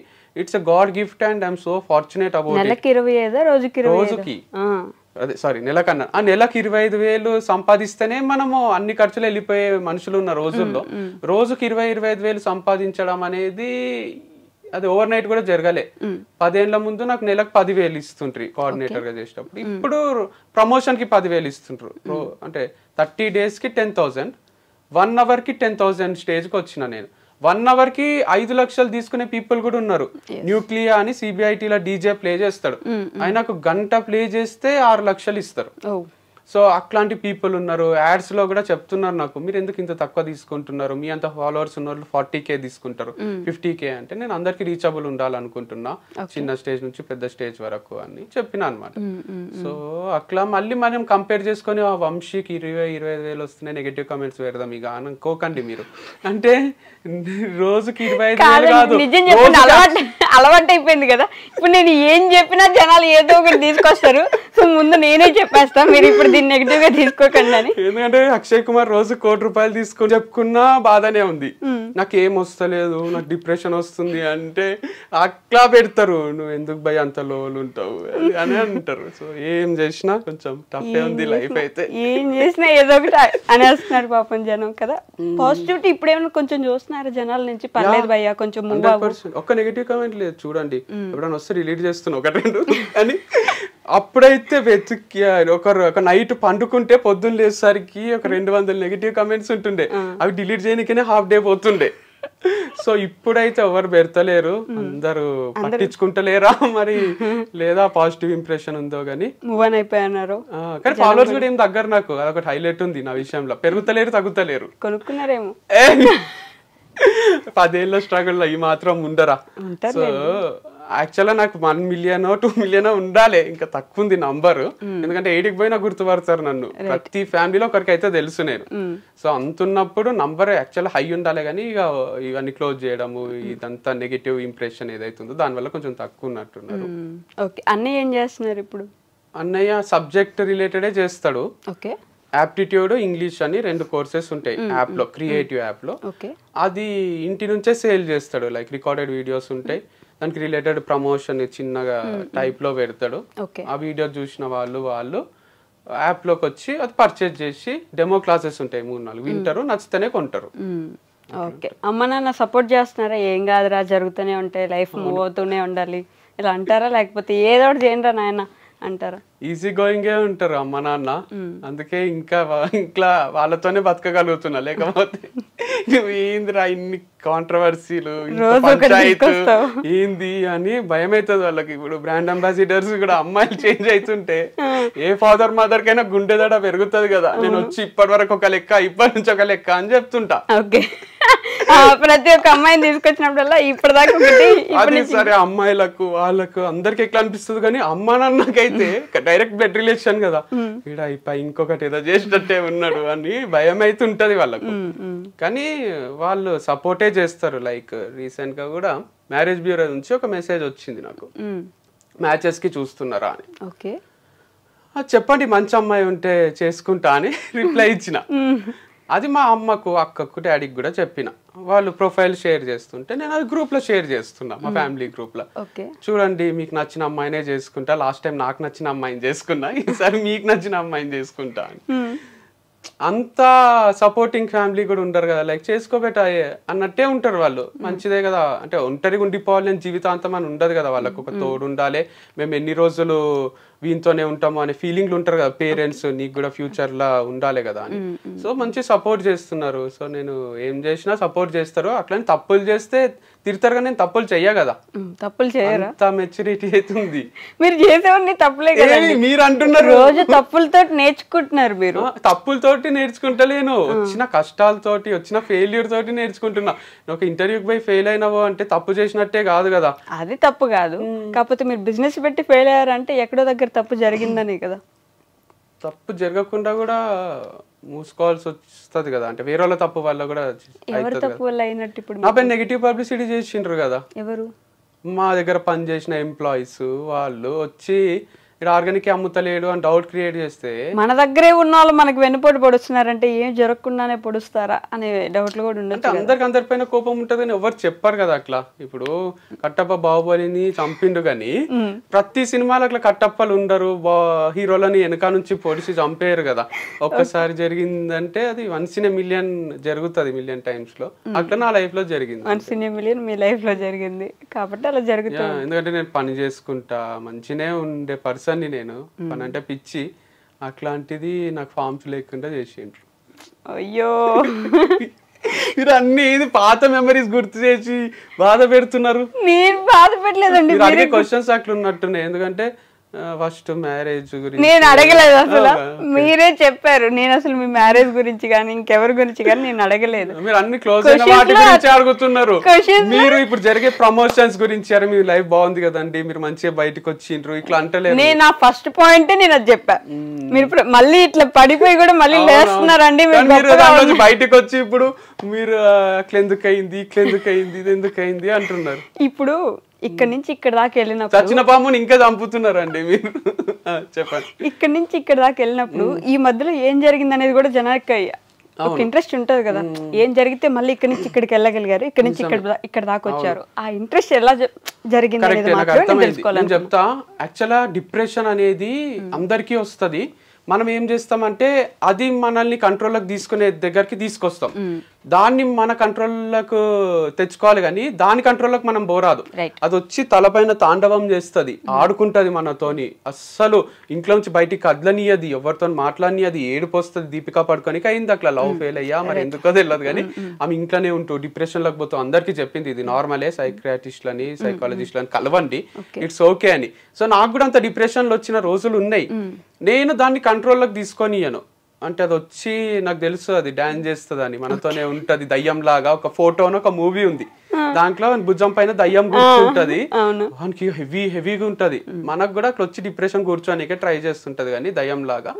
it's a God gift and I'm so fortunate about it. రోజుకి అదే సారీ నెలకన్నా ఆ నెలకు 25 వేలు సంపాదిస్తేనే మనము అన్ని ఖర్చులు వెళ్ళిపోయే మనుషులు ఉన్న రోజుల్లో రోజుకి 20-25 వేలు సంపాదించడం అనేది అది ఓవర్ నైట్ కూడా జరగలే. 10 ఏళ్ల ముందు నాకు నెలకు 10 వేలు ఇస్తుంటారు కోఆర్డినేటర్ గా చేసేటప్పుడు. ఇప్పుడు ప్రమోషన్ కి 10 వేలు ఇస్తుంటారు. అంటే 30 days కి 10,000, 1 hour కి 10,000 స్టేజ్ కి వచ్చిన నేను. 1 hour కి 5 లక్షలు తీసుకునే పీపుల్ కూడా ఉన్నారు. న్యూక్లియా అని సిబిఐటీలో డీజే ప్లే చేస్తాడు, ఆయనకు గంట ప్లే చేస్తే 6 లక్షలు ఇస్తారు. సో అట్లాంటి పీపుల్ ఉన్నారు. యాడ్స్ లో కూడా చెప్తున్నారు నాకు, మీరు ఎందుకు ఇంత తక్కువ తీసుకుంటున్నారు, మీ అంత ఫాలోవర్స్ ఉన్న వాళ్ళు 40K తీసుకుంటారు, 50K అంటే నేను అందరికి రీచబుల్ ఉండాలనుకుంటున్నా, చిన్న స్టేజ్ నుంచి పెద్ద స్టేజ్ వరకు అని చెప్పిన అనమాట. సో అట్లా మళ్ళీ మనం కంపేర్ చేసుకొని ఆ వంశీకి 20-25 వేలు వస్తున్నాయి నెగటివ్ కామెంట్స్ పెడదాం ఇక అనుకోకండి మీరు. అంటే రోజుకి 25 వేలు కాదు, అలవాటు అయిపోయింది కదా. ఇప్పుడు నేను ఏం చెప్పినా జనాలు ఏదో ఒకటి తీసుకొస్తారు. సో ముందు నేనే చెప్పేస్తా, మీరు ఇప్పుడు దీన్ని నెగిటివ్ గా తీసుకోకండి అని. ఎందుకంటే అక్షయ్ కుమార్ రోజు 1 కోటి రూపాయలు తీసుకుని చెప్పుకున్నా బాధనే ఉంది. నాకేం వస్తలేదు, నాకు డిప్రెషన్ వస్తుంది అంటే అట్లా పెడతారు, నువ్వు ఎందుకు భయ అంత లోలు ఉంటావు అని అంటారు. సో ఏం చేసినా కొంచెం టఫే ఉంది లైఫ్ అయితే. ఏం చేసినా ఏదో ఒకటి అనేస్తున్నారు పాపం జనం కదా. పాజిటివిటీ ఇప్పుడు ఏమైనా కొంచెం చూస్తున్నారు జనాల నుంచి, పర్లేదు భయ్యా కొంచెం ఒక్క నెగిటివ్ కామెంట్ లేదు చూడండి. ఎప్పుడైనా వస్తే రిలీట్ చేస్తున్నా 1-2 అని. అప్పుడైతే వెతికి ఒక నైట్ పండుకుంటే పొద్దున్న లేసరికి ఒక 200 నెగిటివ్ కామెంట్స్ ఉంటుండే, అవి డిలీట్ చేయడానికనే హాఫ్ డే పోతుండే. సో ఇప్పుడైతే ఎవరు పెడతలేరు, అందరూ పట్టించుకుంటలేరా మరి, లేదా పాజిటివ్ ఇంప్రెషన్ ఉందో గానీ మూవ్ ఆన్ అయిపోయినారు. కానీ ఫాలోవర్స్ కూడా ఏం తగ్గరు నాకు, అదొకటి హైలైట్ ఉంది నా విషయంలో. పెరుగుతలేరు తగ్గుతలేరు. కొనుక్కున్నారేమో 10 ఏళ్ళ స్ట్రగుల్ ఈ మాత్రం ఉండరా. సో యాక్చువల్గా నాకు 1 million 2 million ఉండాలి, ఇంకా తక్కువ ఉంది నంబర్. ఎందుకంటే 8కి పోయినా గుర్తుపడతారు నన్ను, ప్రతి ఫ్యామిలీలో ఒకరికైతే తెలుసు నేను. సో అంతున్నప్పుడు నంబర్ యాక్చువల్ హై ఉండాలి, కానీ ఇక ఇవన్నీ క్లోజ్ చేయడము, ఇదంతా నెగిటివ్ ఇంప్రెషన్ ఏదైతుందో దానివల్ల కొంచెం తక్కువ ఉన్నట్టున్నారు. అన్నయ్య ఏం చేస్తున్నారు ఇప్పుడు? అన్నయ్య సబ్జెక్ట్ రిలేటెడే చేస్తాడు. యాప్టిట్యూడ్ ఇంగ్లీష్ అని 2 కోర్సెస్ ఉంటాయి యాప్లో, క్రియేటివ్ యాప్లో. అది ఇంటి నుంచే సేల్ చేస్తాడు, లైక్ రికార్డెడ్ వీడియోస్ ఉంటాయి, దానికి రిలేటెడ్ ప్రమోషన్ చిన్నగా టైప్లో పెడతాడు. ఆ వీడియో చూసిన వాళ్ళు యాప్లోకి వచ్చి అది పర్చేజ్ చేసి డెమో క్లాసెస్ ఉంటాయి 3-4 వింటారు, నచ్చితేనే కొంటారు. ఓకే, అమ్మ నాన్న సపోర్ట్ చేస్తున్నారా? ఏం కాదురా, జరుగుతూనే ఉంటాయి, లైఫ్ మూవ్ అవుతూనే ఉండాలి ఇలా అంటారా? లేకపోతే ఏదో ఒకటి చేయండి రా నాయన అంటారా? ఈజీ గోయింగే ఉంటారు అమ్మ నాన్న, అందుకే ఇంకా వాళ్ళతోనే బతకగలుగుతున్నా. లేకపోతే నువ్వు ఏందిరా ఇన్ని కాంట్రవర్సీలు, పంచాయతీ ఏంది అని భయం అవుతుంది వాళ్ళకి. ఇప్పుడు బ్రాండ్ అంబాసిడర్స్ కూడా అమ్మాయిలు చేంజ్ అవుతుంటే ఏ ఫాదర్ మదర్ కైనా గుండె దడ పెరుగుతుంది కదా. నేను వచ్చి ఇప్పటి వరకు ఒక లెక్క, ఇప్పటి నుంచి ఒక లెక్క అని చెప్తుంటా. ఓకే, ప్రతి ఒక్క అమ్మాయిని తీసుకొచ్చినప్పుడల్లా ఇప్పటిదాకా అది సరే, అమ్మాయిలకు వాళ్ళకు అందరికి ఎట్లా అనిపిస్తుంది, కానీ అమ్మ నాన్నకైతే డైరెక్ట్ బ్లడ్ రిలేషన్ కదా, ఇక్కడ ఇంకొకటి ఏదో చేసినట్టే ఉన్నాడు అని భయం అవుతుంటది వాళ్ళకు. కానీ వాళ్ళు సపోర్టే చేస్తారు. లైక్ రీసెంట్ గా కూడా మ్యారేజ్ బ్యూరో నుంచి ఒక మెసేజ్ వచ్చింది నాకు, మ్యాచెస్ కి చూస్తున్నారా అని. చెప్పండి మంచి అమ్మాయి ఉంటే చేసుకుంటా అని రిప్లై ఇచ్చిన. అది మా అమ్మకు, అక్కకు, డాడీకి కూడా చెప్పిన. వాళ్ళు ప్రొఫైల్ షేర్ చేస్తుంటే నేను అది గ్రూప్ లో షేర్ చేస్తున్నా, మా ఫ్యామిలీ గ్రూప్ లో. చూడండి మీకు నచ్చిన అమ్మాయినే చేసుకుంటా, లాస్ట్ టైం నాకు నచ్చిన అమ్మాయిని చేసుకున్నా, ఈసారి మీకు నచ్చిన అమ్మాయిని చేసుకుంటా అని. అంత సపోర్టింగ్ ఫ్యామిలీ కూడా ఉంటారు కదా, లైక్ చేసుకోబెట్టాయే అన్నట్టే ఉంటారు వాళ్ళు. మంచిదే కదా, అంటే ఒంటరిగా ఉండిపోవాలి అని జీవితాంతం అని ఉండదు కదా, వాళ్ళకు ఒక తోడు ఉండాలి, మేము ఎన్ని రోజులు వీనితోనే ఉంటాము అనే ఫీలింగ్లు ఉంటారు కదా పేరెంట్స్, నీకు కూడా ఫ్యూచర్ లా ఉండాలి కదా అని. సో మంచి సపోర్ట్ చేస్తున్నారు. సో నేను ఏం చేసినా సపోర్ట్ చేస్తారు. అట్లని తప్పులు చేస్తే తిడతారు, కానీ నేను తప్పులు చెయ్య కదా. తప్పులు చేయరా? అంత మెచ్యూరిటీ అవుతుంది. మీరు చేసేవన్నీ తప్పులే కదా, మీరు అంటున్నారు. రోజు తప్పులతో నేర్చుకుంటున్నారు మీరు. తప్పులతోటి నేర్చుకుంటలేను, వచ్చిన కష్టాలతోటి, వచ్చిన ఫెయిల్యూర్ తోటి నేర్చుకుంటున్నా. ఒక ఇంటర్వ్యూకి పోయి ఫెయిల్ అయినావో అంటే తప్పు చేసినట్టే కాదు కదా. అది తప్పు కాదు, కాకపోతే మీరు బిజినెస్ పెట్టి ఫెయిల్ అయ్యారంటే ఎక్కడో దగ్గర తప్పు జరిగిందనే కదా. తప్పు జరగకుండా కూడా మూసుకోవాల్సి వస్తుంది కదా, అంటే వేరే వాళ్ళ తప్పు వల్ల కూడా. ఎవరు తప్పు వల్ల అయినట్టు? ఇప్పుడు నా పైన నెగిటివ్ పబ్లిసిటీ చేసిండ్రు కదా. ఎవరు? మా దగ్గర పని చేసిన ఎంప్లాయీస్ వాళ్ళు వచ్చి ఇక్కడ ఆర్గానిక్ అమ్ముతలేడు అని డౌట్ క్రియేట్ చేస్తే, మన దగ్గరే ఉన్న వాళ్ళు మనకు వెన్నుపోటు పొడుస్తున్నారంటే ఏం జరగకుండానే పొడుస్తారా అనే డౌట్లు కూడా ఉండదు. అందరికి అందరిపైన కోపం ఉంటది కానీ ఎవరు చెప్పారు కదా అట్లా. ఇప్పుడు కట్టప్ప బాహుబలిని చంపిండు కానీ ప్రతి సినిమాలో అట్లా కట్టప్పలు ఉండరు, హీరోలని వెనక నుంచి పొడిచి చంపేయరు కదా. ఒక్కసారి జరిగిందంటే అది 1 in a million జరుగుతుంది, మిలియన్ టైమ్స్ లో. అట్లా నా లైఫ్ లో జరిగింది. 1 in a million me life లో జరిగింది కాబట్టి అలా జరుగుతుంది. ఎందుకంటే నేను పని చేసుకుంటా, మంచినే ఉండే పర్సన్ ని, నేను పని అంటే పిచ్చి, అట్లాంటిది నాకు ఫార్మ్స్ లేకుండా చేసిండ్రు. అయ్యో, మీరు అన్ని పాత మెమరీస్ గుర్తు చేసి బాధ పెడుతున్నారు. నేను బాధ పెట్టలేదండి, అడిగే క్వశ్చన్స్ అట్లా ఉన్నట్టున్నాయి. ఎందుకంటే ఫస్ట్ మ్యారేజ్ గురించి నేను అడగలేదు అసలు, మీరే చెప్పారు. నేను అసలు మీ మ్యారేజ్ గురించి కానీ ఇంకెవరి గురించి కానీ నేను అడగలేదు. మీరు అన్ని క్లోజ్ అయిన వాటి గురించి అడుగుతున్నారు. మీరు ఇప్పుడు జరిగే ప్రమోషన్స్ గురించి, అరే మీ లైఫ్ బాగుంది కదండి, మీరు మంచిగా బయటకు వచ్చిండ్రు, ఇట్లా అంటలేదు. నేను నా ఫస్ట్ పాయింట్ నేను అది చెప్పా. మీరు ఇప్పుడు మళ్ళీ ఇట్లా పడిపోయి కూడా మళ్ళీ లేస్తున్నారండి. బయటకు వచ్చి ఇప్పుడు మీరు అట్లా ఎందుకు అయింది, ఇట్లా ఎందుకు అయింది, ఇది ఎందుకు అయింది అంటున్నారు. ఇప్పుడు ఇక్కడ నుంచి ఇక్కడ దాకా వెళ్ళినప్పుడు చచ్చిన పాముని ఇంకా చంపుతున్నారండి మీరు. చెప్పండి. ఇక్కడ నుంచి ఇక్కడ దాకా వెళ్ళినప్పుడు ఈ మధ్యలో ఏం జరిగింది అనేది కూడా జనానికి ఒక ఇంట్రెస్ట్ ఉంటది కదా. ఏం జరిగితే మళ్ళీ ఇక్కడ నుంచి ఇక్కడికి వెళ్ళగలిగారు, ఇక్కడ నుంచి ఇక్కడ దాకా వచ్చారు, ఆ ఇంట్రెస్ట్ ఎలా జరిగింది అనేది మాత్రం తెలుసుకోవాలి. నేను చెప్తా, యాక్చువల్గా డిప్రెషన్ అనేది అందరికీ వస్తుంది. మనం ఏం చేస్తామంటే అది మనల్ని కంట్రోల్లోకి తీసుకునే దగ్గరికి తీసుకొస్తాం, దాన్ని మన కంట్రోల్లోకి తెచ్చుకోవాలి. కానీ దాని కంట్రోల్లోకి మనం పోరాదు. అది వచ్చి తలపైన తాండవం చేస్తుంది, ఆడుకుంటది మనతోని. అస్సలు ఇంట్లో నుంచి బయటికి కదలనియది, ఎవరితో మాట్లాడనియది, ఏడుపు వస్తుంది. దీపికా పడుకోనికి అయింది అట్లా, లవ్ ఫెయిల్ అయ్యా మరి ఎందుకో తెలియదు కానీ ఆమె ఇంట్లోనే ఉంటూ డిప్రెషన్ లోకి పోతూ అందరికీ చెప్పింది ఇది నార్మలే, సైక్రియాటిస్ట్లని సైకాలజిస్ట్లని కలవండి, ఇట్స్ ఓకే అని. సో నాకు కూడా అంత డిప్రెషన్ లో వచ్చిన రోజులు ఉన్నాయి. నేను దాన్ని కంట్రోల్లోకి తీసుకొనియను. అంటే అది వచ్చి నాకు తెలుసు అది డాన్స్ చేస్తుంది అని, మనతోనే ఉంటది దయ్యం లాగా. ఒక ఫోటోను ఒక మూవీ ఉంది, దాంట్లో భుజం పైన దయ్యం కూర్చుంటది, వానికి హెవీగా ఉంటది. మనకు కూడా అట్లా వచ్చి డిప్రెషన్ కూర్చోనికే ట్రై చేస్తుంటది కానీ దయ్యం లాగా.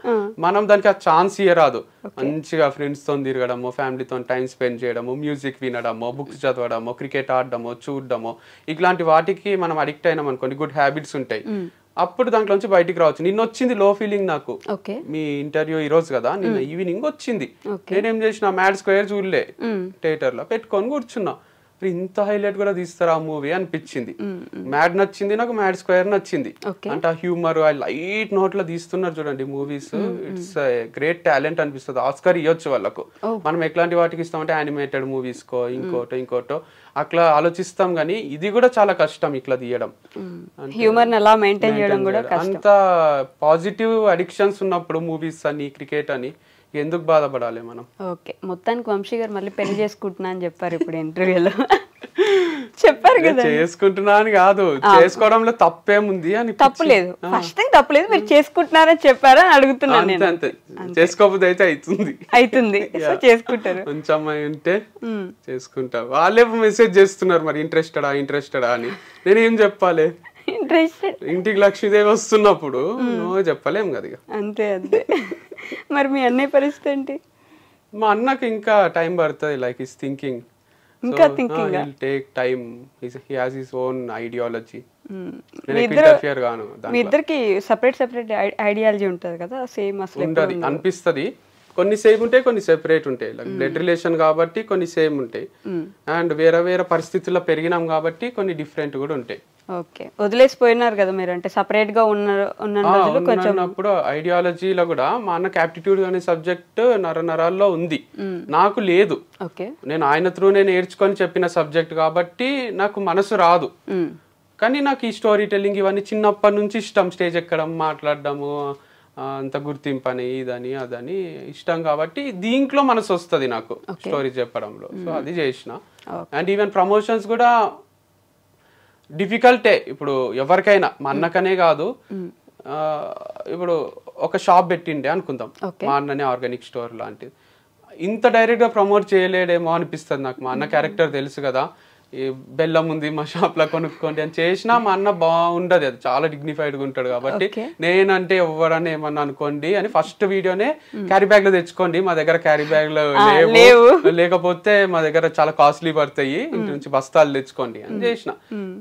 మనం దానికి ఆ ఛాన్స్ ఇయ్యరాదు. మంచిగా ఫ్రెండ్స్ తో తిరగడము, ఫ్యామిలీతో టైం స్పెండ్ చేయడము, మ్యూజిక్ వినడము, బుక్స్ చదవడము, క్రికెట్ ఆడడము, చూడడము, ఇట్లాంటి వాటికి మనం అడిక్ట్ అయినాం అనుకోండి, గుడ్ హ్యాబిట్స్ ఉంటాయి. అప్పుడు దాంట్లోంచి బయటికి రావచ్చు. నిన్న వచ్చింది లో ఫీలింగ్ నాకు, ఓకే మీ ఇంటర్వ్యూ ఈ రోజు కదా, నిన్న ఈవినింగ్ వచ్చింది. నేనేం చేసిన మ్యాడ్ స్క్వేర్ చూడలే, థియేటర్ లో పెట్టుకొని కూర్చున్నా. ఇంత హైలైట్ కూడా తీస్తారా ఆ మూవీ అనిపించింది. మ్యాడ్ నచ్చింది నాకు, మ్యాడ్ స్క్వేర్ నచ్చింది. అంటే ఆ హ్యూమర్, ఆ లైట్ నోట్ లో తీస్తున్నారు చూడండి మూవీస్. ఇట్స్ గ్రేట్ టాలెంట్ అనిపిస్తుంది. ఆస్కార్ ఇవ్వచ్చు వాళ్ళకు. మనం ఎట్లాంటి వాటికి ఇస్తామంటే యానిమేటెడ్ మూవీస్ కో ఇంకోటో అట్లా ఆలోచిస్తాం, కానీ ఇది కూడా చాలా కష్టం ఇట్లా తీయడం. హ్యూమర్ అలా మెయింటైన్ చేయడం కూడా అంత పాజిటివ్ అడిక్షన్స్ ఉన్నప్పుడు మూవీస్ అని క్రికెట్ అని ఎందుకు బాధపడాలి మనం? ఓకే, మొత్తానికి వంశీ గారు మళ్ళీ పెళ్లి చేసుకుంటున్నా అని చెప్పారు ఇప్పుడు ఇంటర్వ్యూలో. చెప్పారు కదా, చేసుకుంటున్నా అని కాదు, చేసుకోవడంలో తప్పేముంది అని. తప్పులేదు, ఫస్ట్ టైం తప్పులేదు, మీరు చేసుకుంటున్నారని చెప్పారా అని అడుగుతున్నాను నేను. అంతే, చేసుకోకపోతే అయితే అవుతుంది చేసుకుంటారు. మంచి అమ్మాయి ఉంటే చేసుకుంటా. వాళ్ళే మెసేజ్ చేస్తున్నారు మరి ఇంట్రెస్టెడా అని. నేనేం చెప్పాలి? ఇంటికి లక్ష్మీదేవి వస్తున్నప్పుడు నువ్వు చెప్పలేం కదా. అంతే. మరి మీ అన్నయ్య పరిస్థితి ఏంటి? మా అన్నకి ఇంకా టైం పడుతుంది. లైక్ ఈస్ థింకింగ్, ఇంకా thinking, he'll take time. He has his own ideology. నేను ఇంటర్ఫియర్ గాను. మీ ఇద్దరికి సెపరేట్ ఐడియాలజీ ఉంటుంది కదా, సేమ్ అసలు ఉంటది అనిపిస్తుంది. కొన్ని సేమ్ ఉంటాయి, కొన్ని సెపరేట్ ఉంటాయి. లైక్ బ్లడ్ రిలేషన్ కాబట్టి కొన్ని సేమ్ ఉంటాయి, అండ్ వేరే పరిస్థితుల్లో పెరిగినాం కాబట్టి కొన్ని డిఫరెంట్ కూడా ఉంటాయి. ఓకే, వదిలేసిపోయినారు కదా మీరు, అంటే సపరేట్ గా ఉన్నప్పుడు ఐడియాలజీలో కూడా మా అన్నకి యాప్టిట్యూడ్ అనే సబ్జెక్ట్ నరాల్లో ఉంది, నాకు లేదు. నేను ఆయన త్రూనే నేర్చుకొని చెప్పిన సబ్జెక్ట్ కాబట్టి నాకు మనసు రాదు. కానీ నాకు ఈ స్టోరీ టెల్లింగ్ ఇవన్నీ చిన్నప్పటి నుంచి ఇష్టం. స్టేజ్ ఎక్కడం, మాట్లాడడము, అంత గుర్తింపు అని ఇదని అదని ఇష్టం కాబట్టి దీంట్లో మనసు వస్తుంది నాకు స్టోరీ చెప్పడంలో. సో అది చేసిన. అండ్ ఈవెన్ ప్రమోషన్స్ కూడా డిఫికల్టే. ఇప్పుడు ఎవరికైనా, మా అన్నకనే కాదు, ఇప్పుడు ఒక షాప్ పెట్టిండే అనుకుందాం, మా అన్ననే ఆర్గానిక్ స్టోర్ లాంటిది, ఇంత డైరెక్ట్ గా ప్రమోట్ చేయలేడేమో అనిపిస్తుంది నాకు. మా అన్న క్యారెక్టర్ తెలుసు కదా, ఈ బెల్లం ఉంది మా షాప్ లో కొనుక్కోండి అని చేసినా మా అన్న బాగుండదు, అది చాలా డిగ్నిఫైడ్ గా ఉంటాడు కాబట్టి నేనంటే ఎవరన్నా ఏమన్నా అనుకోండి అని ఫస్ట్ వీడియోనే క్యారీ బ్యాగ్ లో తెచ్చుకోండి, మా దగ్గర క్యారీ బ్యాగ్ లో లేవు, లేకపోతే మా దగ్గర చాలా కాస్ట్లీ పడతాయి, ఇంటి నుంచి బస్తాలు తెచ్చుకోండి అని చేసిన.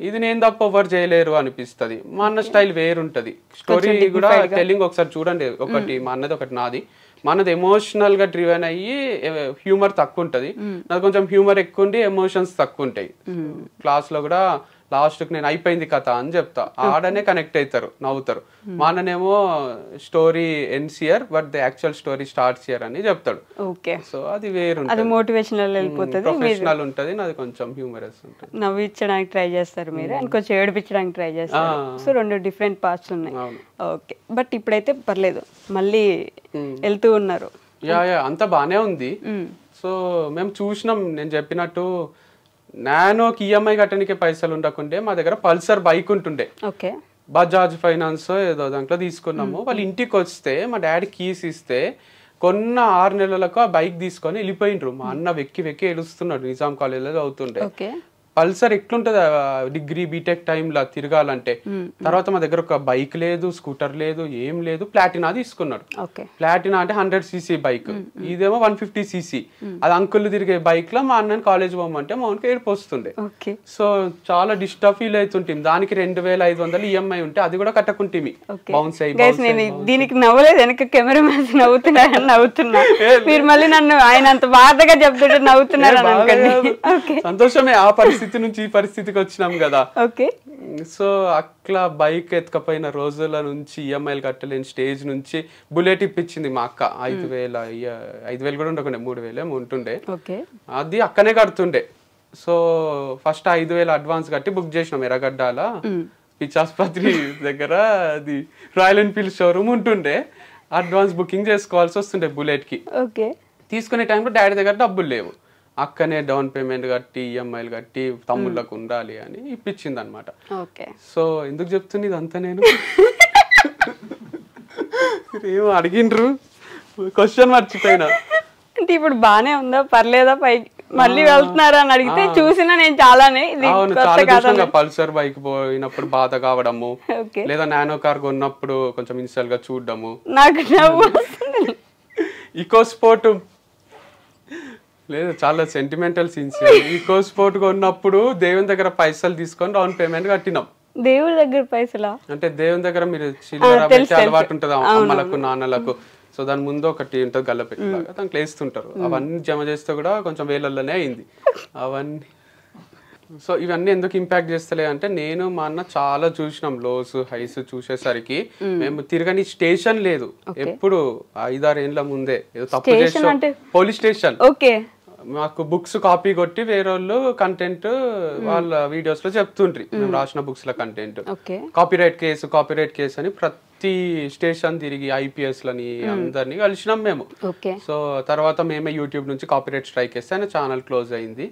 ఇది నేను తప్ప ఎవరు చేయలేరు అనిపిస్తుంది. మా అన్న స్టైల్ వేరుంటది. స్టోరీ కూడా టెల్లింగ్ ఒకసారి చూడండి, ఒకటి మా అన్నది ఒకటి నాది. మనది ఎమోషనల్ గా డ్రివెన్ అయ్యి హ్యూమర్ తక్కువ ఉంటది, నాకు కొంచెం హ్యూమర్ ఎక్కువ ఉండి ఎమోషన్స్ తక్కువ ఉంటాయి. క్లాస్ లో కూడా లాస్ట్ కి నేను అయిపోయింది కథ అని చెప్తా, ఆడనే కనెక్ట్ అవుతారు, నవ్వుతారు. మా అన్ననేమో story ends here but the actual story starts here అని చెప్తాడు. సో అది వేరు, అది మోటివేషనల్ వెళ్ళిపోతుంది, ప్రొఫెషనల్ ఉంటది, నాది కొంచెం హ్యూమరస్ ఉంటుంది. నవ్వించడానికి ట్రై చేస్తారు మీరు, అండ్ కొంచెం ఏడిపించడానికి ట్రై చేస్తారు. సో రెండు డిఫరెంట్ పార్ట్స్ ఉన్నాయి. ఓకే, బట్ ఇప్పుడైతే పర్లేదు, మళ్ళీ వెళ్తూ ఉన్నారు. అంతా బానే ఉంది. సో మేము చూసినాం, నేను చెప్పినట్టు నానోకి ఈఎంఐ కట్టడానికి పైసలు ఉండకుండే మా దగ్గర పల్సర్ బైక్ ఉంటుండే, బజాజ్ ఫైనాన్స్ ఏదో దాంట్లో తీసుకున్నాము. వాళ్ళు ఇంటికి వస్తే మా డాడీ కీస్ ఇస్తే కొన్న 6 నెలలకు ఆ బైక్ తీసుకొని వెళ్ళిపోయిండ్రు. మా అన్న వెక్కి ఏడుస్తున్నాడు, నిజాం కాలేజీలో చదువుతుండే. పల్సర్ ఎట్లుంటది డిగ్రీ బీటెక్ టైంలో తిరగాలంటే. తర్వాత మా దగ్గర ఒక బైక్ లేదు, స్కూటర్ లేదు, ఏం లేదు. ప్లాటినా తీసుకున్నాడు. ప్లాటినా అంటే 100cc బైక్, ఇదేమో 150cc. అది అంకుల్ తిరిగే బైక్ లో మా అన్నని కాలేజ్ పోమంటే మా అన్నకి ఏడుపు వస్తుండే. సో చాలా డిస్టర్బ్ ఫీల్ అవుతుంటే దానికి 2500 ఈఎంఐ ఉంటే అది కూడా కట్టకుంటే బౌన్స్ అయ్యి. దీనికి నవ్వలేదు, వెనక కెమెరా మ్యాన్స్ నవ్వుతున్నారని నవ్వుతున్నా, మీరు మళ్ళీ నన్ను ఆయన అంత బాధగా చెప్తుంటే నవ్వుతున్నారు. సంతోషమే, ఆ పరిస్థితి నుంచి ఈ పరిస్థితికి వచ్చినాం కదా. సో అట్లా బైక్ ఎత్తుకపోయిన రోజుల నుంచి ఈఎంఐలు కట్టలేని స్టేజ్ నుంచి బుల్లెట్ ఇప్పించింది మా అక్క. 5,000 కూడా ఉండకుండా 3,000 ఉంటుండే, అది అక్కనే కడుతుండే. సో ఫస్ట్ 5,000 అడ్వాన్స్ కట్టి బుక్ చేసినాం ఎర్రగడ్డాల పిచ్చాసుపత్రి దగ్గర. అది రాయల్ ఎన్ఫీల్డ్ షోరూమ్ ఉంటుండే, అడ్వాన్స్ బుకింగ్ చేసుకోవాల్సి వస్తుండే బుల్లెట్ కి. తీసుకునే టైంలో డాడీ దగ్గర డబ్బులు లేవు, అక్కనే డౌన్ పేమెంట్ కట్టి ఈఎంఐలు కట్టి తమ్ముళ్ళకు ఉండాలి అని ఇప్పించింది అనమాట. సో ఎందుకు చెప్తుంది ఇదంతా నేను? ఏమో అడిగిండ్రు, క్వశ్చన్ మర్చిపోయినా. అంటే ఇప్పుడు బానే ఉందా, పర్లేదా, పైకి మళ్ళీ వెళ్తున్నారా అని అడిగితే చూసినా నేను చాలానే. పల్సర్ బైక్ పోయినప్పుడు బాధ కావడము, లేదా నానో కార్ కొన్నప్పుడు కొంచెం ఇన్స్టాల్ గా చూడడము. నాకు ఈకో స్పోర్ట్ లేదు, చాలా సెంటిమెంటల్ సీన్స్. ఈకో స్పోర్ట్ కొన్నప్పుడు దేవుని దగ్గర పైసలు తీసుకొని డౌన్ పేమెంట్ కట్టినాం. దేవుడి దగ్గర పైసలా? అంటే దేవుని దగ్గర మీరు చిల్లర పెట్టే అలవాటు ఉంటుంది అమ్మలకు నాన్నలకు. సో దాని ముందు ఒకటి ఉంటుంది గల్లపెట్టలాగా, దాంట్లో వేస్తుంటారు. అవన్నీ జమ చేస్తే కూడా కొంచెం వేలల్లోనే అయింది అవన్నీ. సో ఇవన్నీ ఎందుకు ఇంపాక్ట్ చేస్తలే అంటే, నేను మా అన్న చాలా చూసినాం లోస్ హైస్. చూసేసరికి మేము తిరగని స్టేషన్ లేదు. ఎప్పుడు 5-6 ఏళ్ళ ముందే ఏదో తప్పు చేసి పోలీస్ స్టేషన్ మాకు బుక్స్ కాపీ కొట్టి వేరే వాళ్ళు కంటెంట్ వాళ్ళ వీడియోస్ లో చెప్తుండ్రి, మేము రాసిన బుక్స్ లో కంటెంట్ కాపీరైట్ కేసు అని ప్రతి స్టేషన్ తిరిగి IPS లని అందరినీ కలిసినాం మేము. సో తర్వాత మేమే యూట్యూబ్ నుంచి కాపీరైట్ స్ట్రైక్ వేస్తే ఆయన ఛానల్ క్లోజ్ అయింది.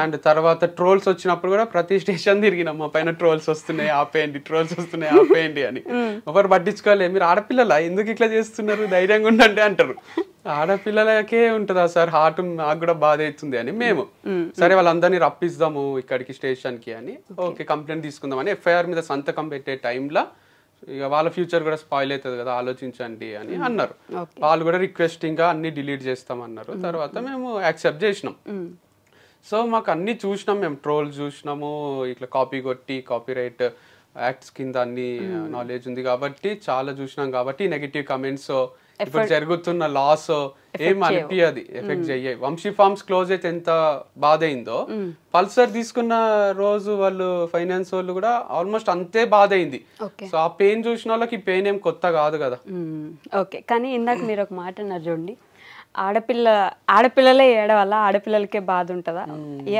అండ్ తర్వాత ట్రోల్స్ వచ్చినప్పుడు కూడా ప్రతి స్టేషన్ తిరిగినాం, మా పైన ట్రోల్స్ వస్తున్నాయి ఆపేయండి అని. ఒకరు పట్టించుకోలే, మీరు ఆడపిల్లలా ఎందుకు ఇట్లా చేస్తున్నారు, ధైర్యంగా ఉండండి అంటారు. ఆడపిల్లలకే ఉంటుందా సార్ హార్ట్, నాకు కూడా బాధ అవుతుంది అని మేము సరే వాళ్ళందరినీ రప్పిద్దాము ఇక్కడికి స్టేషన్ కి అని ఓకే కంప్లైంట్ తీసుకుందాం అని FIR మీద సంతకం పెట్టే టైంలో ఇక వాళ్ళ ఫ్యూచర్ కూడా స్పాయిల్ అవుతుంది కదా ఆలోచించండి అని అన్నారు. వాళ్ళు కూడా రిక్వెస్టింగ్ గా అన్ని డిలీట్ చేస్తామన్నారు. తర్వాత మేము యాక్సెప్ట్ చేసినాం. సో మాకు అన్ని చూసినాం, మేము ట్రోల్ చూసినాము, ఇట్లా కాపీ కొట్టి కాపీరైట్ యాక్ట్స్ కింద అన్ని నాలెడ్జ్ ఉంది కాబట్టి చాలా చూసినాం. కాబట్టి నెగిటివ్ కమెంట్స్ ఇప్పుడు జరుగుతున్న లాస్ ఏం అనిపించదు, ఎఫెక్ట్ చెయ్యాయి. వంశీ ఫార్మ్స్ క్లోజ్ అయితే ఎంత బాధ అయిందో, పల్సర్ తీసుకున్న రోజు వాళ్ళు ఫైనాన్స్ వాళ్ళు కూడా ఆల్మోస్ట్ అంతే బాధ అయింది. సో ఆ పెయిన్ చూసిన వాళ్ళకి ఈ పెయిన్ ఏం కొత్త కాదు కదా. ఓకే, కానీ ఇందాక మీరు ఒక మాట అన్నారు చూడండి, ఆడపిల్లలే ఏడవల్ల, ఆడపిల్లలకే బాధ ఉంటుందా? ఏ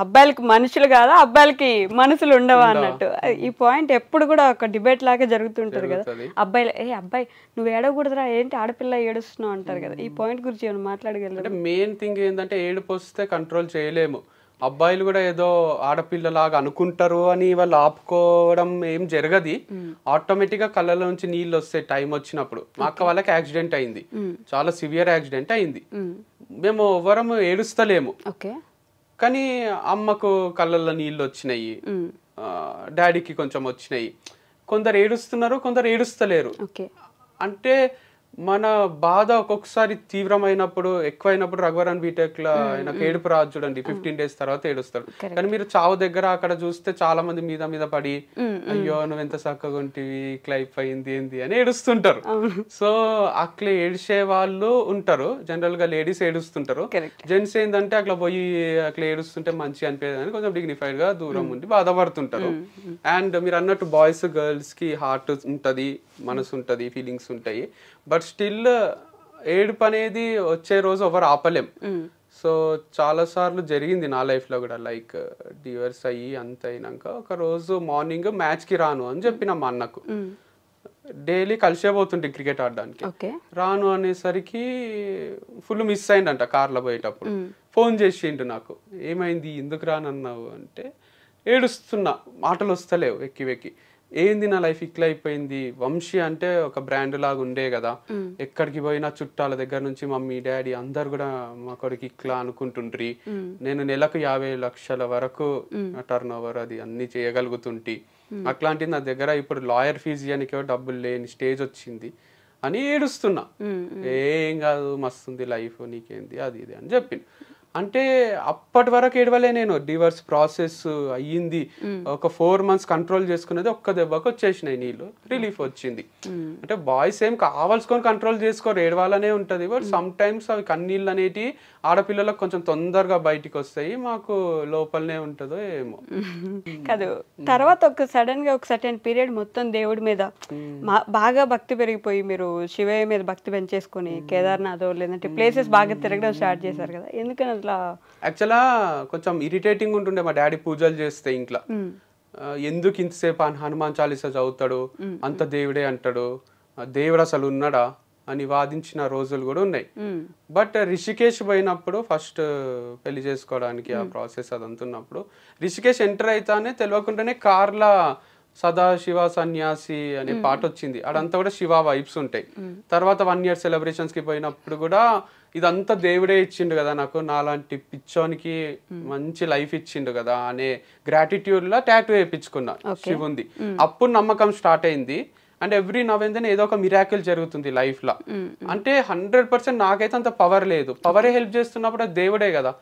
అబ్బాయిలకి మనుషులు కాదా, అబ్బాయిలకి మనసులు ఉండవా అన్నట్టు. ఈ పాయింట్ ఎప్పుడు కూడా ఒక డిబేట్ లాగా జరుగుతుంటది కదా. అబ్బాయి నువ్వు ఏడవకూడదురా, ఏంటి ఆడపిల్ల ఏడుస్తున్నావు అంటారు కదా. ఈ పాయింట్ గురించి ఏమైనా మాట్లాడగలరు? మెయిన్ థింగ్ ఏంటంటే ఏడుపు వస్తే కంట్రోల్ చేయలేము. అబ్బాయిలు కూడా ఏదో ఆడపిల్లలాగా అనుకుంటారు అని వాళ్ళు ఆపుకోవడం ఏం జరగది. ఆటోమేటిక్ గా కళ్ళలో నుంచి నీళ్ళు వస్తాయి టైం వచ్చినప్పుడు. మా అక్క వాళ్ళకి యాక్సిడెంట్ అయింది, చాలా సివియర్ యాక్సిడెంట్ అయింది. మేము ఎవరం ఏడుస్తలేము, కానీ అమ్మకు కళ్ళల్లో నీళ్ళు వచ్చినాయి, డాడీకి కొంచెం వచ్చినాయి. కొందరు ఏడుస్తున్నారు, కొందరు ఏడుస్తలేరు. అంటే మన బాధ ఒక్కొక్కసారి తీవ్రమైనప్పుడు ఎక్కువైనప్పుడు రఘువరన్ బీటెక్ లో ఆయనకు ఏడుపు రాదు చూడండి, 15 days తర్వాత ఏడుస్తాడు. కానీ మీరు చావు దగ్గర అక్కడ చూస్తే చాలా మంది మీద పడి అయ్యో నువ్వు ఎంత చక్కగా ఉంటివి ఇట్లా అయిపోయింది ఏంది అని ఏడుస్తుంటారు. సో అట్లా ఏడిసే వాళ్ళు ఉంటారు, జనరల్ గా లేడీస్ ఏడుస్తుంటారు. జెంట్స్ ఏంటంటే అట్లా పోయి అట్లా ఏడుస్తుంటే మంచి అనిపించదు అని కొంచెం డిగ్నిఫైడ్ గా దూరం ఉండి బాధపడుతుంటారు. అండ్ మీరు అన్నట్టు బాయ్స్ గర్ల్స్ కి హార్ట్ ఉంటది, మనసు ఉంటది, ఫీలింగ్స్ ఉంటాయి. బట్ స్టిల్ ఏడుపు అనేది వచ్చే రోజు ఎవరు ఆపలేం. సో చాలా సార్లు జరిగింది నా లైఫ్ లో కూడా, లైక్ డివోర్స్ అయ్యి అంత అయినాక ఒక రోజు మార్నింగ్ మ్యాచ్ కి రాను అని చెప్పిన మా అన్నకు. డైలీ కలిసే పోతుంటే క్రికెట్ ఆడడానికి, రాను అనేసరికి ఫుల్ మిస్ అయిందంట. కార్లో పోయేటప్పుడు ఫోన్ చేసిండు నాకు, ఏమైంది ఎందుకు రానన్నావు అంటే, ఏడుస్తున్నా మాటలు వస్తలేవు వెక్కి. ఏంది నా లైఫ్ ఇట్లా అయిపోయింది. వంశీ అంటే ఒక బ్రాండ్ లాగా ఉండే కదా, ఎక్కడికి పోయినా చుట్టాల దగ్గర నుంచి మమ్మీ డాడీ అందరు కూడా మా కొడుకు ఇట్లా అనుకుంటుండ్రి. నేను నెలకు 50 లక్షల వరకు టర్న్ ఓవర్ అది అన్ని చేయగలుగుతుంటి, అట్లాంటిది నా దగ్గర ఇప్పుడు లాయర్ ఫీజు ఇవ్వడానికే డబ్బులు లేని స్టేజ్ వచ్చింది అని ఏడుస్తున్నా. ఏం కాదు మస్తుంది లైఫ్, నీకేంది అది ఇది అని చెప్పింది. అంటే అప్పటి వరకు ఏడవలే నేను. డివోర్స్ ప్రాసెస్ అయ్యింది, ఒక 4 months కంట్రోల్ చేసుకునేది ఒక్క దెబ్బకు వచ్చేసినాయి నీళ్ళు, రిలీఫ్ వచ్చింది. అంటే బాయ్స్ ఏం కావాల్సుకొని కంట్రోల్ చేసుకోరు, ఏడవాలనే ఉంటది. బట్ సమ్ టైమ్స్ అవి కన్నీళ్ళు అనేటి ఆడపిల్లలకు కొంచెం తొందరగా బయటికి వస్తాయి, మాకు లోపలనే ఉంటుందో ఏమో కాదు. తర్వాత ఒక సడన్ గా ఒక సర్టెన్ పీరియడ్ మొత్తం దేవుడి మీద బాగా భక్తి పెరిగిపోయి మీరు శివయ్య మీద భక్తి పెంచేసుకుని కేదార్నాథ్ లేదంటే ప్లేసెస్ బాగా తిరగడం స్టార్ట్ చేశారు కదా, ఎందుకని అట్లా? యాక్చువల్గా కొంచెం ఇరిటేటింగ్ ఉంటుండే మా డాడీ పూజలు చేస్తే ఇంట్లో. ఎందుకు ఇంతసేపు హనుమాన్ చాలీసా చదువుతాడు, అంత దేవుడే అంటాడు, దేవుడు అసలు ఉన్నాడా అని వాదించిన రోజులు కూడా ఉన్నాయి. బట్ రిషికేష్ పోయినప్పుడు ఫస్ట్ పెళ్లి చేసుకోవడానికి ఆ ప్రాసెస్ అదంతా ఉన్నప్పుడు రిషికేష్ ఎంటర్ అయితేనే తెలియకుండానే కార్లా సదాశివ సన్యాసి అనే పాట వచ్చింది. అదంతా కూడా శివ వైబ్స్ ఉంటాయి. తర్వాత 1 year సెలబ్రేషన్స్ కి పోయినప్పుడు కూడా ఇదంతా దేవుడే ఇచ్చిండు కదా నాకు, నాలాంటి పిచ్చోనికి మంచి లైఫ్ ఇచ్చిండు కదా అనే గ్రాటిట్యూడ్ లా టాటూ వేయించుకున్నా శివుంది. అప్పుడు నమ్మకం స్టార్ట్ అయింది. And every now and then ఏదో ఒక మిరాకిల్ జరుగుతుంది లైఫ్ లో. అంటే 100% నాకైతే అంత పవర్ లేదు, పవరే హెల్ప్ చేస్తున్నప్పుడు అది దేవుడే కదా.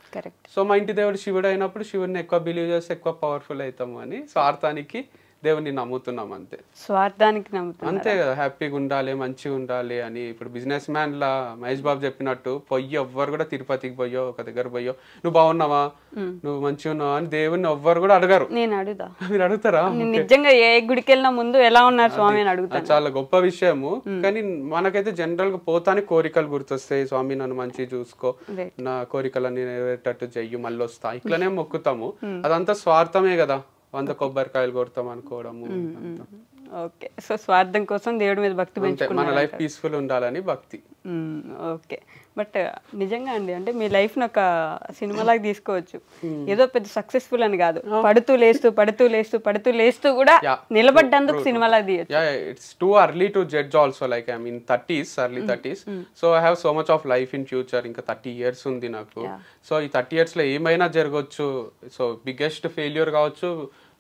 సో మా ఇంటి దేవుడు శివుడు అయినప్పుడు శివుడిని ఎక్కువ బిలీవ్ చేస్తే ఎక్కువ పవర్ఫుల్ అవుతాము అని స్వార్థానికి దేవుని నమ్ముతున్నాం అంతే. స్వార్థానికి నమ్ముతున్నాం అంతే కదా, హ్యాపీగా ఉండాలి, మంచిగా ఉండాలి అని. ఇప్పుడు బిజినెస్ మ్యాన్ లా మహేష్ బాబు చెప్పినట్టు పొయ్యి ఎవ్వరు కూడా తిరుపతికి పోయో ఒక దగ్గర పోయో నువ్వు బాగున్నావా, నువ్వు మంచిగా ఉన్నావా అని దేవుని ఎవ్వరు కూడా అడగరు. నేను అడుగుతా. మీరు అడుగుతారా? నిజంగా ఏ గుడికి వెళ్ళినా ముందు ఎలా ఉన్నారు స్వామి అని అడుగుతాను. చాలా గొప్ప విషయము. కానీ మనకైతే జనరల్ గా పోతానే కోరికలు గుర్తొస్తాయి. స్వామి నన్ను మంచిగా చూసుకో, నా కోరికలన్నీ నెరవేరేటట్టు చెయ్యి, మళ్ళీ వస్తా, ఇట్లనే మొక్కుతాము. అదంతా స్వార్థమే కదా, 100 కొబ్బరికాయలు కొడతాం అనుకోవడము. ఓకే, సో స్వార్థం కోసం దేవుడి మీద భక్తి పెంచుకుంటాం, మన లైఫ్ పీస్ఫుల్ ఉండాలని భక్తి. ఓకే, బట్ నిజంగా అండి, అంటే మీ లైఫ్ ను ఒక సినిమాలాగా తీసుకోవచ్చు. ఏదో పెద్ద సక్సెస్ఫుల్ అని కాదు, పడుతూ లేస్తూ కూడా నిలబడ్డందుకు సినిమాలాగా తీయచ్చు. It's too early to judge also. Like I mean 30s, early 30s. So I have so much of life in future. ఇంకా 30 years ఉంది నాకు. సో ఈ 30 years లో ఏమైనా జరగవచ్చు. సో బిగ్గెస్ట్ ఫెయిల్యూర్ కావచ్చు,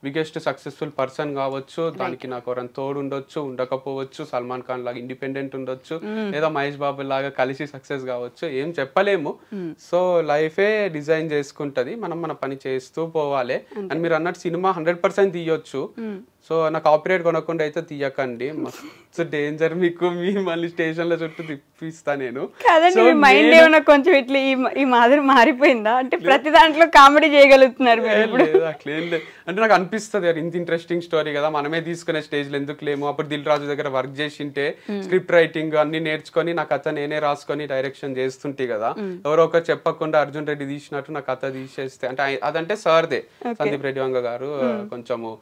బిగ్గెస్ట్ సక్సెస్ఫుల్ పర్సన్ కావచ్చు, దానికి నాకు ఎవరైనా తోడు ఉండొచ్చు, ఉండకపోవచ్చు. సల్మాన్ ఖాన్ లాగా ఇండిపెండెంట్ ఉండొచ్చు, లేదా మహేష్ బాబు లాగా కలిసి సక్సెస్ కావచ్చు, ఏం చెప్పలేము. సో లైఫే డిజైన్ చేసుకుంటది, మనం మన పని చేస్తూ పోవాలి. అండ్ మీరు అన్నట్టు సినిమా 100% తీయొచ్చు. సో నా కాపీరైట్ కొనకుండా అయితే తీయకండి, మస్తు డేంజర్ మీకు. మళ్ళీ స్టేషన్ లో చుట్టూ తిప్పిస్తా నేను. మైండ్ ఏమన్నా కొంచెం ఇట్లా ఈ మాదిరి మారిపోయిందా? అంటే ప్రతి దాంట్లో కామెడీ చేయగలుగుతున్నారు అట్లేం లేదు. అంటే నాకు అనిపిస్తుంది ఇంత ఇంట్రెస్టింగ్ స్టోరీ కదా, మనమే తీసుకునే స్టేజ్ లో ఎందుకు లేము. అప్పుడు దిల్ రాజు దగ్గర వర్క్ చేసింటే స్క్రిప్ట్ రైటింగ్ అన్ని నేర్చుకొని నా కథ నేనే రాసుకొని డైరెక్షన్ చేస్తుంటే కదా, ఎవరో ఒకరు చెప్పకుండా అర్జున్ రెడ్డి తీసినట్టు నా కథ తీసేస్తే, అంటే అదంటే సార్దే, సందీప్ రెడ్డి వంగ గారు కొంచెము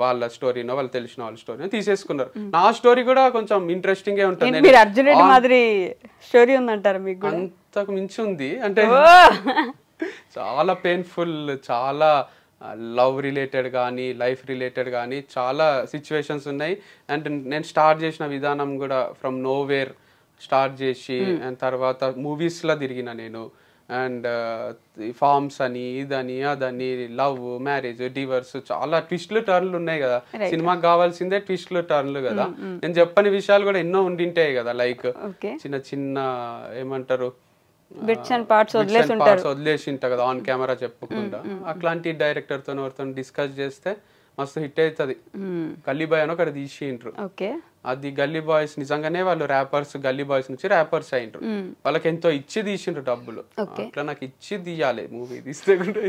వాళ్ళ స్టోరీనో వాళ్ళు తెలిసిన వాళ్ళ స్టోరీ తీసేసుకున్నారు. నా స్టోరీ కూడా కొంచెం ఇంట్రెస్టింగ్ గా ఉంటుంది. అర్జున్ రెడ్డి మాదిరి స్టోరీ ఉందంటారు మీకు? అంతకు మించి ఉంది. అంటే చాలా పెయిన్ఫుల్, చాలా లవ్ రిలేటెడ్ కానీ లైఫ్ రిలేటెడ్ కానీ చాలా సిచ్యువేషన్స్ ఉన్నాయి. అండ్ నేను స్టార్ట్ చేసిన విధానం కూడా ఫ్రమ్ నోవేర్ స్టార్ట్ చేసి, అండ్ తర్వాత మూవీస్లో తిరిగిన నేను. అండ్ ఫార్మ్స్ అని, ఇదని అదని, లవ్, మ్యారేజ్, డివర్స్, చాలా ట్విస్ట్లు టర్న్లు ఉన్నాయి కదా. సినిమాకి కావాల్సిందే ట్విస్ట్లు టర్న్లు కదా. నేను చెప్పని విషయాలు కూడా ఎన్నో ఉండింటాయి కదా, లైక్ చిన్న చిన్న ఏమంటారు వదిలేసి ఉంటా కదా ఆన్ కెమెరా చెప్పకుండా. అట్లాంటి డైరెక్టర్ తో ఎవరితో డిస్కస్ చేస్తే మస్తు హిట్ అవుతుంది. గల్లీ బాయ్ అని ఒకటి తీసిండ్రు. అది గల్లీ బాయ్స్ నిజంగానే వాళ్ళు ర్యాపర్స్, గల్లీ బాయ్స్ నుంచి ర్యాపర్స్ అయిండ్రు. వాళ్ళకి ఎంతో ఇచ్చి తీసిండ్రు డబ్బులు. అట్లా నాకు ఇచ్చి తీయాలి మూవీ తీస్తే కూడా.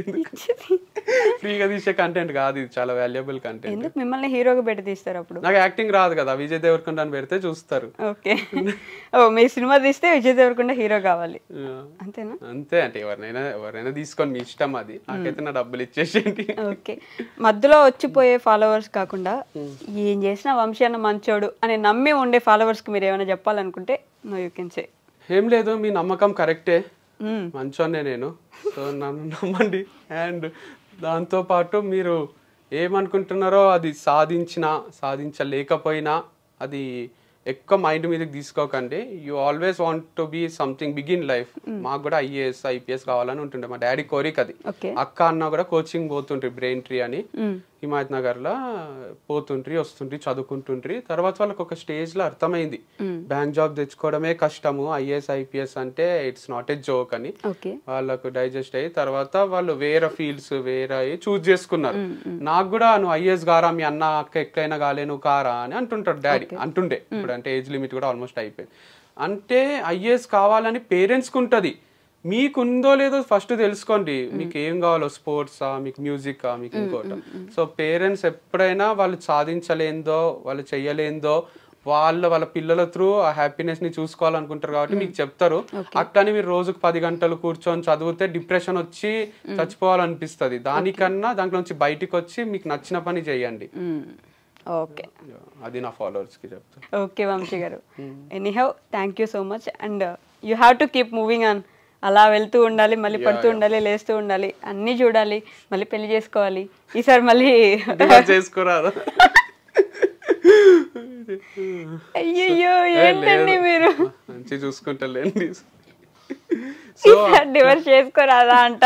ఫ్రీగా తీసే కంటెంట్ కాదు ఇది, చాలా వాల్యుబుల్ కంటెంట్. మిమ్మల్ని హీరోగా పెట్టి తీస్తారు. అప్పుడు నాకు యాక్టింగ్ రాదు కదా, విజయ్ దేవరకొండ అని పెడితే చూస్తారు. ఓకే, మీ సినిమా తీస్తే విజయ్ దేవరకొండ హీరో కావాలి అంతేనా? అంతే, అంటే ఎవరైనా తీసుకొని మీ ఇష్టం, అది నాకైతే నా డబ్బులు ఇచ్చేసేయండి. ఓకే, మధ్యలో వచ్చిపోయే ఫాలోవర్స్ కాకుండా ఏం చేసినా వంశీ అన్న మంచోడు అని నమ్మి ఉండే ఫాలోవర్స్ కి మీరు ఏమైనా చెప్పాలనుకుంటే నో యూ కెన్ సే. ఏం లేదు, మీ నమ్మకం కరెక్టే, మంచోనే నేను, సో నన్ను నమ్మండి. అండ్ దాంతో పాటు మీరు ఏమనుకుంటున్నారో అది సాధించలేకపోయినా అది ఎక్కువ మైండ్ మీదకి తీసుకోకండి. You always want to be something big in life. మాకు కూడా IAS IPS కావాలని ఉంటుండే, మా డాడీ కోరిక అది. అక్క అన్న కూడా కోచింగ్ పోతుండ్రి, బ్రెయిన్ ట్రీ అని హిమాయత్ నగర్ లో పోతుండ్రి, వస్తుండ్రి, చదువుకుంటుండ్రి. తర్వాత వాళ్ళకి ఒక స్టేజ్ లో అర్థమైంది బ్యాంక్ జాబ్ తెచ్చుకోవడమే కష్టము, IAS IPS అంటే ఇట్స్ నాట్ ఏ జోక్ అని వాళ్ళకు డైజెస్ట్ అయ్యి తర్వాత వాళ్ళు వేరే ఫీల్డ్స్ వేరే చూస్ చేసుకున్నారు. నాకు కూడా నువ్వు IAS గారా, మీ అన్న అక్క ఎక్కడైనా కాలే, నువ్వు కారా అని అంటుంటాడు డాడీ, అంటుండే. ఇప్పుడు అంటే ఏజ్ లిమిట్ కూడా ఆల్మోస్ట్ అయిపోయింది. అంటే IAS కావాలని పేరెంట్స్కి ఉంటుంది, మీకుందో లేదో ఫస్ట్ తెలుసుకోండి. మీకు ఏం కావాలో, స్పోర్ట్సా, మీకు మ్యూజికా, మీకు ఇంకోట. సో పేరెంట్స్ ఎప్పుడైనా వాళ్ళు సాధించలేందో, వాళ్ళు చెయ్యలేందో, వాళ్ళ పిల్లల త్రూ ఆ హ్యాపీనెస్ ని చూసుకోవాలనుకుంటారు కాబట్టి మీకు చెప్తారు. అట్లని మీరు రోజుకు 10 గంటలు కూర్చొని చదివితే డిప్రెషన్ వచ్చి చచ్చిపోవాలనిపిస్తుంది. దానికన్నా దాంట్లో నుంచి బయటికి వచ్చి మీకు నచ్చిన పని చేయండి. ఓకే, అది నా ఫాలోవర్స్ కి చెప్తాను. ఓకే వంశీ గారు, anyhow thank you so much. And you have to keep moving on. అలా వెళ్తూ ఉండాలి, మళ్ళీ పడుతూ ఉండాలి, లేస్తూ ఉండాలి, అన్నీ చూడాలి, మళ్ళీ పెళ్లి చేసుకోవాలి. ఈసారి మళ్ళీ చేసుకోరాదు. అయ్యయ్యో ఏంటండి మీరు, మంచి చూసుకుంటలేండి. డివర్స్ చేసుకోరాదా అంట?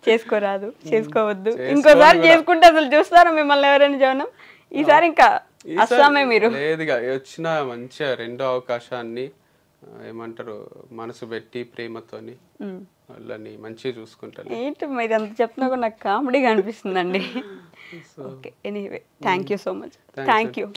చేసుకోరాదు, చేసుకోవద్దు. ఇంకోసారి చేసుకుంటే అసలు చూస్తారా మిమ్మల్ని ఎవరైనా జనం? ఈసారి ఇంకా అస్సామే మీరు. లేదుగా, వచ్చిన మంచిగా రెండో అవకాశాన్ని ఏమంటారు మనసు పెట్టి ప్రేమతోని వాళ్ళని మంచిగా చూసుకుంటాను. ఏంటి మీరు అంత చెప్తున్నా కూడా నాకు కామెడీగా అనిపిస్తుందండి. Okay, anyway thank you so much. Thank you.